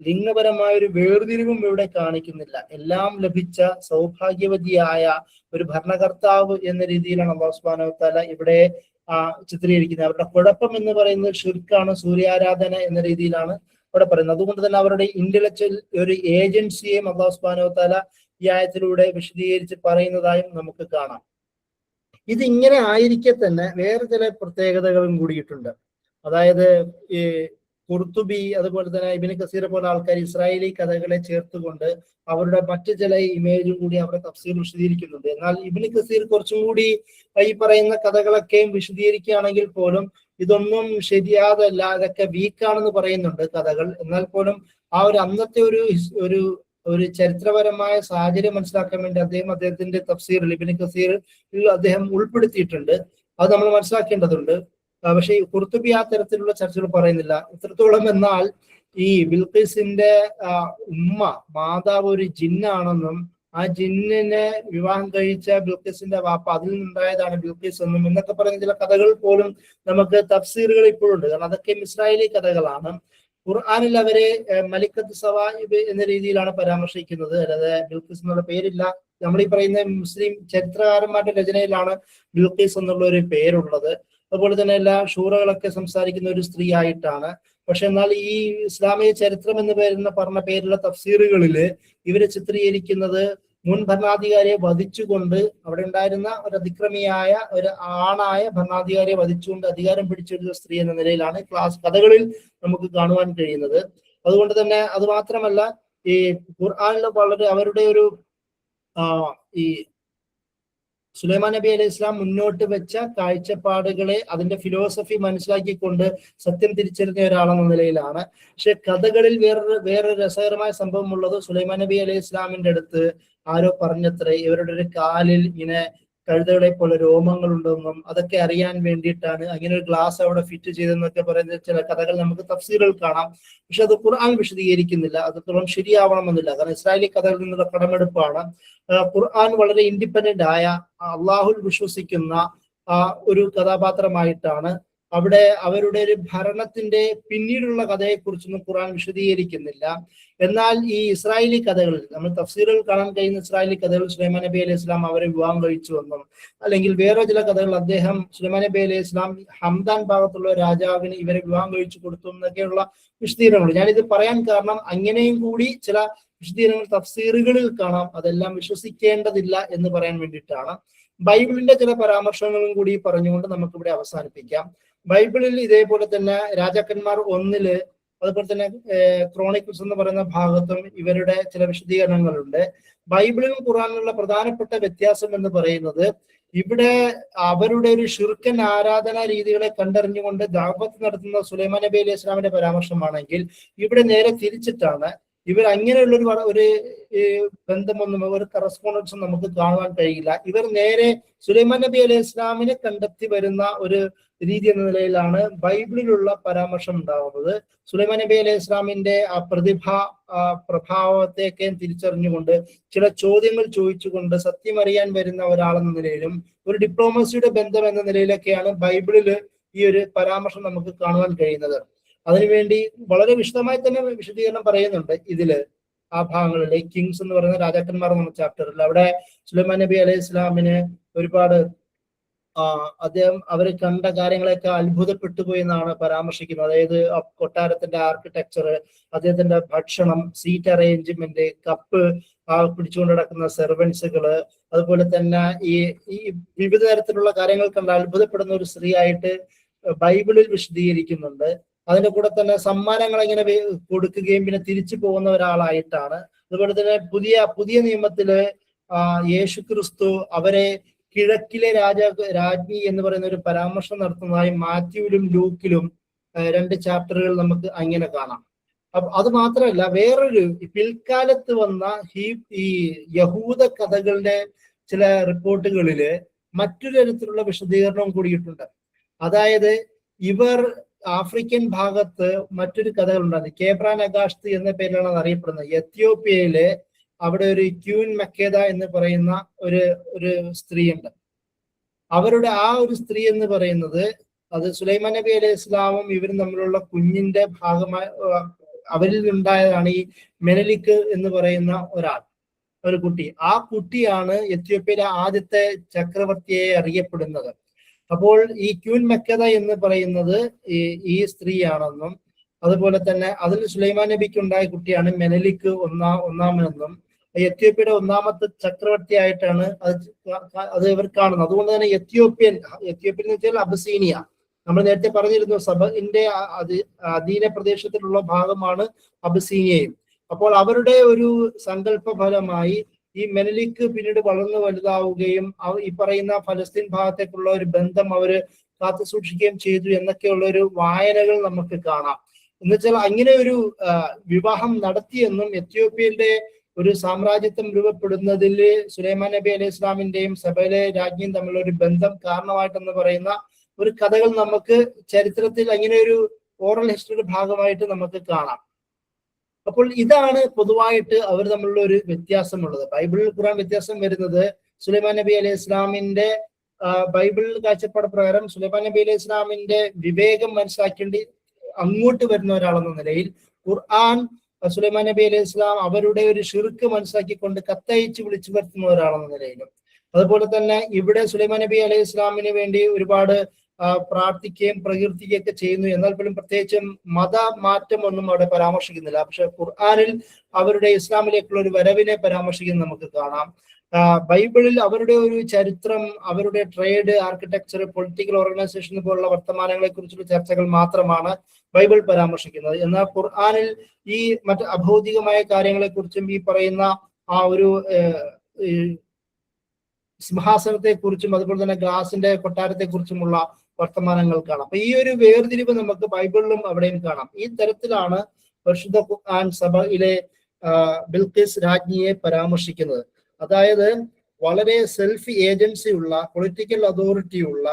ലിംഗപരമായ ഒരു വേർതിരിവും ഇവിടെ കാണിക്കുന്നില്ല. എല്ലാം ലഭിച്ച സൗഭാഗ്യവതിയായ ഒരു ഭരണകർത്താവ് എന്ന രീതിയിലാണ് അല്ലാഹു സുബ്ഹാനഹു വ തആല ഇവിടെ ചിത്രീകരിക്കുന്നത്. അവരുടെ കുഴപ്പം എന്ന് പറയുന്നത് ഷിർക്കാണ്, സൂര്യാരാധന എന്ന രീതിയിലാണ് അവിടെ പറയുന്നത്. അതുകൊണ്ട് തന്നെ അവരുടെ ഇന്റലക്ച്വൽ ഒരു ഏജൻസിയെയും അല്ലാഹു സുബ്ഹാനഹു വ തആല ഈ ആയത്തിലൂടെ വിശദീകരിച്ച് പറയുന്നതായും നമുക്ക് കാണാം. ഇത് ഇങ്ങനെ ആയിരിക്കെ തന്നെ വേറെ ചില പ്രത്യേകതകളും കൂടിയിട്ടുണ്ട്. അതായത് ഈ ഖുർത്തുബി അതുപോലെ തന്നെ ഇബ്നു കസീർ പോലെ ആൾക്കാർ ഇസ്രായേലി കഥകളെ ചേർത്തുകൊണ്ട് അവരുടെ മറ്റു ചില ഇമേജും കൂടി അവരുടെ തഫ്സീർ വിശദീകരിക്കുന്നുണ്ട്. എന്നാൽ ഇബ്നു കസീർ കുറച്ചും കൂടി ഈ പറയുന്ന കഥകളൊക്കെയും വിശദീകരിക്കുകയാണെങ്കിൽ പോലും ഇതൊന്നും ശരിയാതല്ല, അതൊക്കെ വീക്കാണെന്ന് പറയുന്നുണ്ട് കഥകൾ. എന്നാൽ പോലും ആ ഒരു അന്നത്തെ ഒരു ചരിത്രപരമായ സാഹചര്യം മനസ്സിലാക്കാൻ വേണ്ടി അദ്ദേഹത്തിന്റെ തഫ്സീറിൽ ഇബ്നു കസീറിൽ അദ്ദേഹം ഉൾപ്പെടുത്തിയിട്ടുണ്ട്. അത് നമ്മൾ മനസ്സിലാക്കേണ്ടതുണ്ട്. പക്ഷെ ഖുർത്തുബി ആ തരത്തിലുള്ള ചർച്ചകൾ പറയുന്നില്ല. ഇത്രത്തോളം എന്നാൽ ഈ ബിൽഖീസിന്റെ മാതാവ് ഒരു ജിന്നാണെന്നും ആ ജിന്നിനെ വിവാഹം കഴിച്ച ബിൽഖീസിന്റെ വാപ്പ അതിൽ നിന്നുണ്ടായതാണ് ബിൽഖീസ് എന്നും എന്നൊക്കെ പറയുന്ന ചില കഥകൾ പോലും നമുക്ക് തഫ്സീറുകൾ ഇപ്പോഴുണ്ട്. കാരണം അതൊക്കെ ഇസ്രായേലി കഥകളാണ്. ഖുർആനിൽ അവരെ മലിക്കത്ത് സവായിബ് എന്ന രീതിയിലാണ് പരാമർശിക്കുന്നത്, അല്ലാതെ ബിൽഖീസ് എന്നുള്ള പേരില്ല. നമ്മൾ ഈ പറയുന്ന മുസ്ലിം ചരിത്രകാരന്മാരുടെ രചനയിലാണ് ബിൽഖീസ് എന്നുള്ള ഒരു പേരുള്ളത്. അതുപോലെ തന്നെ എല്ലാ ഷൂറകളൊക്കെ സംസാരിക്കുന്ന ഒരു സ്ത്രീ ആയിട്ടാണ്. പക്ഷെ എന്നാൽ ഈ ഇസ്ലാമിക ചരിത്രം എന്ന് പറഞ്ഞ പേരുള്ള തഫ്സീറുകളിൽ ഇവരെ ചിത്രീകരിക്കുന്നത് മുൻ ഭരണാധികാരിയെ വധിച്ചുകൊണ്ട്, അവിടെ ഉണ്ടായിരുന്ന ഒരു അതിക്രമിയായ ഒരു ആണായ ഭരണാധികാരിയെ വധിച്ചുകൊണ്ട് അധികാരം പിടിച്ചെടുത്ത സ്ത്രീ എന്ന നിലയിലാണ് കഥകളിൽ നമുക്ക് കാണുവാൻ കഴിയുന്നത്. അതുകൊണ്ട് തന്നെ അത് മാത്രമല്ല, ഈ ഖുർആനിൽ വളരെ അവരുടെ ഒരു ഈ സുലൈമാൻ നബി അലൈഹി ഇസ്ലാം മുന്നോട്ട് വെച്ച കാഴ്ചപ്പാടുകളെ അതിന്റെ ഫിലോസഫി മനസ്സിലാക്കിക്കൊണ്ട് സത്യം തിരിച്ചറിഞ്ഞ ഒരാളെന്ന നിലയിലാണ്. പക്ഷെ കഥകളിൽ വേറൊരു രസകരമായ സംഭവം ഉള്ളത്, സുലൈമാൻ നബി അലൈഹി ഇസ്ലാമിന്റെ അടുത്ത് ആരോ പറഞ്ഞത്രേ ഇവരുടെ ഒരു കാലിൽ ഇങ്ങനെ കഴുതകളെ പോലെ രോമങ്ങൾ ഉണ്ടെന്നും അതൊക്കെ അറിയാൻ വേണ്ടിയിട്ടാണ് അങ്ങനെ ഒരു ഗ്ലാസ് അവിടെ ഫിറ്റ് ചെയ്തെന്നൊക്കെ പറയുന്ന ചില കഥകൾ നമുക്ക് തഫ്സീറുകൾ കാണാം. പക്ഷെ അത് ഖുർആൻ വിശദീകരിക്കുന്നില്ല, അത്രത്തോളം ശരിയാവണമെന്നില്ല. കാരണം ഇസ്രായേലി കഥകളിൽ നിന്നുള്ള കടമെടുപ്പാണ്. ഖുർആൻ വളരെ ഇൻഡിപെൻഡന്റ് ആയ അള്ളാഹുൽ വിശ്വസിക്കുന്ന ഒരു കഥാപാത്രമായിട്ടാണ്. അവിടെ അവരുടെ ഒരു ഭരണത്തിന്റെ പിന്നീടുള്ള കഥയെക്കുറിച്ചൊന്നും ഖുർആൻ വിശദീകരിക്കുന്നില്ല. എന്നാൽ ഈ ഇസ്രായേലി കഥകളിൽ നമ്മൾ തഫ്സീറുകൾ കാണാൻ കഴിയുന്ന ഇസ്രായേലി കഥകൾ സുലൈമാൻ നബി അലൈഹി ഇസ്ലാം അവരെ വിവാഹം കഴിച്ചു എന്നും, അല്ലെങ്കിൽ വേറെ ചില കഥകൾ അദ്ദേഹം സുലൈമാൻ നബി അലൈഹി ഇസ്ലാം ഹംദാൻ ഭാഗത്തുള്ള രാജാവിന് ഇവരെ വിവാഹം കഴിച്ചു കൊടുത്തു എന്നൊക്കെയുള്ള വിശദീകരണങ്ങൾ. ഞാനിത് പറയാൻ കാരണം അങ്ങനെയും കൂടി ചില വിശദീകരണങ്ങൾ തഫ്സീറുകളിൽ കാണാം. അതെല്ലാം വിശ്വസിക്കേണ്ടതില്ല എന്ന് പറയാൻ വേണ്ടിയിട്ടാണ്. ബൈബിളിന്റെ ചില പരാമർശങ്ങളും കൂടി പറഞ്ഞുകൊണ്ട് നമുക്കിവിടെ അവസാനിപ്പിക്കാം. ബൈബിളിൽ ഇതേപോലെ തന്നെ രാജാക്കന്മാർ 1 അതുപോലെ തന്നെ ക്രോണിക്കിൾസ് എന്ന് പറയുന്ന ഭാഗത്തും ഇവരുടെ ചില വിശദീകരണങ്ങളുണ്ട്. ബൈബിളിലും ഖുർആനിലുള്ള പ്രധാനപ്പെട്ട വ്യത്യാസം എന്ന് പറയുന്നത്, ഇവിടെ അവരുടെ ഒരു ഷിർക്കൻ ആരാധനാ രീതികളെ കണ്ടറിഞ്ഞുകൊണ്ട് ദഅവത്ത് നടത്തുന്ന സുലൈമാൻ നബി അലൈഹി ഇസ്ലാമിന്റെ പരാമർശമാണെങ്കിൽ ഇവിടെ നേരെ തിരിച്ചിട്ടാണ്. ഇവർ അങ്ങനെയുള്ള ഒരു ബന്ധമൊന്നും ഒരു കറസ്പോണ്ടൻസും നമുക്ക് കാണുവാൻ കഴിയില്ല. ഇവർ നേരെ സുലൈമാൻ നബി അലൈഹി ഇസ്ലാമിനെ കണ്ടെത്തി വരുന്ന ഒരു രീതി എന്ന നിലയിലാണ് ബൈബിളിലുള്ള പരാമർശം ഉണ്ടാവുന്നത്. സുലൈമാൻ നബി അലൈഹി ഇസ്ലാമിന്റെ ആ പ്രഭാവത്തെയൊക്കെ തിരിച്ചറിഞ്ഞുകൊണ്ട് ചില ചോദ്യങ്ങൾ ചോദിച്ചുകൊണ്ട് സത്യം അറിയാൻ വരുന്ന ഒരാളെന്ന നിലയിലും ഒരു ഡിപ്ലോമസിയുടെ ബന്ധം എന്ന നിലയിലൊക്കെയാണ് ബൈബിളിൽ ഈ ഒരു പരാമർശം നമുക്ക് കാണുവാൻ കഴിയുന്നത്. അതിനുവേണ്ടി വളരെ വിശദമായി തന്നെ വിശദീകരണം പറയുന്നുണ്ട് ഇതില്. ആ ഭാഗങ്ങളിലെ കിങ്സ് എന്ന് പറയുന്ന രാജാക്കന്മാർ എന്ന ചാപ്റ്ററിൽ അവിടെ സുലൈമാൻ നബി അലൈഹി ഇസ്ലാമിന് ഒരുപാട് അദ്ദേഹം അവർ കണ്ട കാര്യങ്ങളെയൊക്കെ അത്ഭുതപ്പെട്ടു പോയി എന്നാണ് പരാമർശിക്കുന്നത്. അതായത് കൊട്ടാരത്തിന്റെ ആർക്കിടെക്ചർ, അദ്ദേഹത്തിന്റെ ഭക്ഷണം, സീറ്റ് അറേഞ്ച്മെന്റ്, കപ്പ് പിടിച്ചുകൊണ്ട് നടക്കുന്ന സെർവൻസുകള്, അതുപോലെ തന്നെ ഈ വിവിധ തരത്തിലുള്ള കാര്യങ്ങൾ കണ്ട് അത്ഭുതപ്പെടുന്ന ഒരു സ്ത്രീ ആയിട്ട് ബൈബിളിൽ വിശദീകരിക്കുന്നുണ്ട്. അതിന്റെ കൂടെ തന്നെ സമ്മാനങ്ങൾ എങ്ങനെ കൊടുക്കുകയും പിന്നെ തിരിച്ചു പോകുന്ന ഒരാളായിട്ടാണ്. അതുപോലെ തന്നെ പുതിയ നിയമത്തില് യേശു ക്രിസ്തു അവരെ കിഴക്കിലെ രാജ്ഞി എന്ന് പറയുന്ന ഒരു പരാമർശം നടത്തുന്നതായി മാത്യുവിലും ലൂക്കിലും 2 ചാപ്റ്ററുകൾ നമുക്ക് അങ്ങനെ കാണാം. അപ്പൊ അത് മാത്രമല്ല, വേറൊരു പിൽക്കാലത്ത് വന്ന ഈ യഹൂദ കഥകളുടെ ചില റിപ്പോർട്ടുകളില് മറ്റൊരു തരത്തിലുള്ള വിശദീകരണവും കൂടിയിട്ടുണ്ട്. അതായത് ഇവർ ആഫ്രിക്കൻ ഭാഗത്ത് മറ്റൊരു കഥകളുണ്ടായിരുന്നു, കേബ്ര നഗാഷ്ത് എന്ന പേരിലാണ് അത് അറിയപ്പെടുന്നത്. എത്യോപ്യയിലെ അവിടെ ഒരു ക്യൂൻ മക്കേദ എന്ന് പറയുന്ന ഒരു സ്ത്രീയുണ്ട്. അവരുടെ ആ ഒരു സ്ത്രീ എന്ന് പറയുന്നത് അത് സുലൈമാൻ നബി അലൈഹി ഇസ്ലാമും ഇവരും തമ്മിലുള്ള കുഞ്ഞിന്റെ ഭാഗമായി അവരിൽ ഉണ്ടായതാണ് ഈ മെനലിക്ക് എന്ന് പറയുന്ന ഒരു കുട്ടി. ആ കുട്ടിയാണ് എത്യോപ്യയിലെ ആദ്യത്തെ ചക്രവർത്തിയെ അറിയപ്പെടുന്നത്. അപ്പോൾ ഈ ക്യൂൻ മക്കദ എന്ന് പറയുന്നത് ഈ സ്ത്രീയാണെന്നും അതുപോലെ തന്നെ അതിൽ സുലൈമാൻ നബിക്ക് ഉണ്ടായ കുട്ടിയാണ് മെനലിക്ക് ഒന്നാമനെന്നും എത്യോപ്യയുടെ ഒന്നാമത്തെ ചക്രവർത്തിയായിട്ടാണ് അത് ഇവർ കാണുന്നത്. അതുകൊണ്ട് തന്നെ എത്യോപ്യൻ എന്ന് വെച്ചാൽ അബസീനിയ, നമ്മൾ നേരത്തെ പറഞ്ഞിരുന്നു സബഇന്റെ അധീന പ്രദേശത്തിലുള്ള ഭാഗമാണ് അബസീനിയയും. അപ്പോൾ അവരുടെ ഒരു സങ്കല്പ ഫലമായി ഈ മെനലിക്ക് പിന്നീട് വളർന്നു വലുതാവുകയും ഈ പറയുന്ന ഫലസ്തീൻ ഭാഗത്തേക്കുള്ള ഒരു ബന്ധം അവര് കാത്തു സൂക്ഷിക്കുകയും ചെയ്തു എന്നൊക്കെയുള്ള ഒരു വായനകൾ നമുക്ക് കാണാം. എന്നുവെച്ചാൽ അങ്ങനെ ഒരു വിവാഹം നടത്തിയെന്നും എത്യോപ്യയിലെ ഒരു സാമ്രാജ്യത്വം രൂപപ്പെടുന്നതിൽ സുലൈമാൻ നബി അലൈഹി ഇസ്ലാമിന്റെയും സബയിലെ രാജ്ഞിയും തമ്മിലുള്ള ഒരു ബന്ധം കാരണമായിട്ടെന്ന് പറയുന്ന ഒരു കഥകൾ നമുക്ക് ചരിത്രത്തിൽ അങ്ങനെ ഒരു ഓറൽ ഹിസ്റ്ററിയുടെ ഭാഗമായിട്ട് നമുക്ക് കാണാം. അപ്പോൾ ഇതാണ് പൊതുവായിട്ട് അവർ തമ്മിലുള്ള ഒരു വ്യത്യാസമുള്ളത്. ബൈബിളിൽ ഖുർആൻ വ്യത്യാസം വരുന്നത് സുലൈമാൻ നബി അലൈഹി ഇസ്ലാമിന്റെ ബൈബിൾ കാഴ്ചപ്പാട് പ്രകാരം സുലൈമാൻ നബി അലൈഹി ഇസ്ലാമിന്റെ വിവേകം മനസ്സിലാക്കേണ്ടി അങ്ങോട്ട് വരുന്ന ഒരാളെന്ന നിലയിൽ ഖുർആൻ സുലൈമാൻ നബി അലൈഹി ഇസ്ലാം അവരുടെ ഒരു ഷിർക്ക് മനസ്സിലാക്കിക്കൊണ്ട് കത്തയച്ച് വിളിച്ചു വരുത്തുന്ന ഒരാളെന്ന നിലയിലും, അതുപോലെ തന്നെ ഇവിടെ സുലൈമാൻ നബി അലൈഹി ഇസ്ലാമിന് വേണ്ടി ഒരുപാട് പ്രാർത്ഥിക്കുകയും പ്രകീർത്തിക്കുകയൊക്കെ ചെയ്യുന്നു. എന്നാൽ പോലും പ്രത്യേകിച്ചും മതമാറ്റമൊന്നും അവിടെ പരാമർശിക്കുന്നില്ല. പക്ഷെ ഖുർആനിൽ അവരുടെ ഇസ്ലാമിലേക്കുള്ള ഒരു വരവിനെ പരാമർശിക്കുന്നത് നമുക്ക് കാണാം. ബൈബിളിൽ അവരുടെ ഒരു ചരിത്രം, അവരുടെ ട്രേഡ്, ആർക്കിടെക്ചർ, പൊളിറ്റിക്കൽ ഓർഗനൈസേഷൻ പോലുള്ള വർത്തമാനങ്ങളെ കുറിച്ചുള്ള ചർച്ചകൾ മാത്രമാണ് ബൈബിൾ പരാമർശിക്കുന്നത്. എന്നാൽ ഖുർആനിൽ ഈ മറ്റ് അഭൗതികമായ കാര്യങ്ങളെ കുറിച്ചും ഈ പറയുന്ന ആ ഒരു സിംഹാസനത്തെ കുറിച്ചും അതുപോലെ തന്നെ ഗ്ലാസിന്റെ കൊട്ടാരത്തെ കുറിച്ചുമുള്ള വർത്തമാനങ്ങൾ കാണാം. അപ്പൊ ഈ ഒരു വേർതിരിവ് നമുക്ക് ബൈബിളിലും അവിടെയും കാണാം. ഈ തരത്തിലാണ് പരിശുദ്ധ ഖുർആൻ സഭയിലെ ബിൽഖീസ് രാജ്ഞിയെ പരാമർശിക്കുന്നത്. അതായത് വളരെ സെൽഫ് ഏജൻസി ഉള്ള, പൊളിറ്റിക്കൽ അതോറിറ്റി ഉള്ള,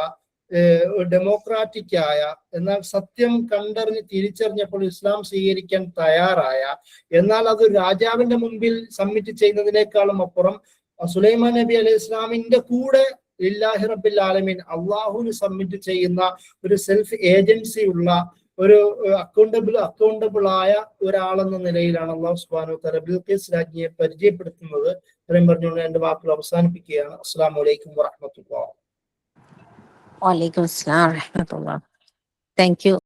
ഡെമോക്രാറ്റിക് ആയ, എന്നാൽ സത്യം കണ്ടറിഞ്ഞ് തിരിച്ചറിഞ്ഞപ്പോൾ ഇസ്ലാം സ്വീകരിക്കാൻ തയ്യാറായ, എന്നാൽ അത് രാജാവിന്റെ മുമ്പിൽ സബ്മിറ്റ് ചെയ്യുന്നതിനേക്കാളും അപ്പുറം സുലൈമാൻ നബി അലൈഹി ഇസ്ലാമിന്റെ കൂടെ ലില്ലാഹി റബ്ബിൽ ആലമീൻ അള്ളാഹുവിന് സബ്മിറ്റ് ചെയ്യുന്ന ഒരു സെൽഫ് ഏജൻസി ഉള്ള ഒരു അക്കൗണ്ടബിൾ ആയ ഒരാളെന്ന നിലയിലാണ് അള്ളാഹു സുബ്ഹാനഹു വ തആല ബിൽഖീസ് രാജ്ഞിയെ പരിചയപ്പെടുത്തുന്നത്. ഇത്രയും പറഞ്ഞുകൊണ്ട് എന്റെ വാക്കുകൾ അവസാനിപ്പിക്കുകയാണ്. അസ്സലാമു അലൈക്കും വറഹ്മത്തുള്ളാഹി. വഅലൈക്കും അസ്സലാം വറഹ്മത്തുള്ളാഹി. Thank you.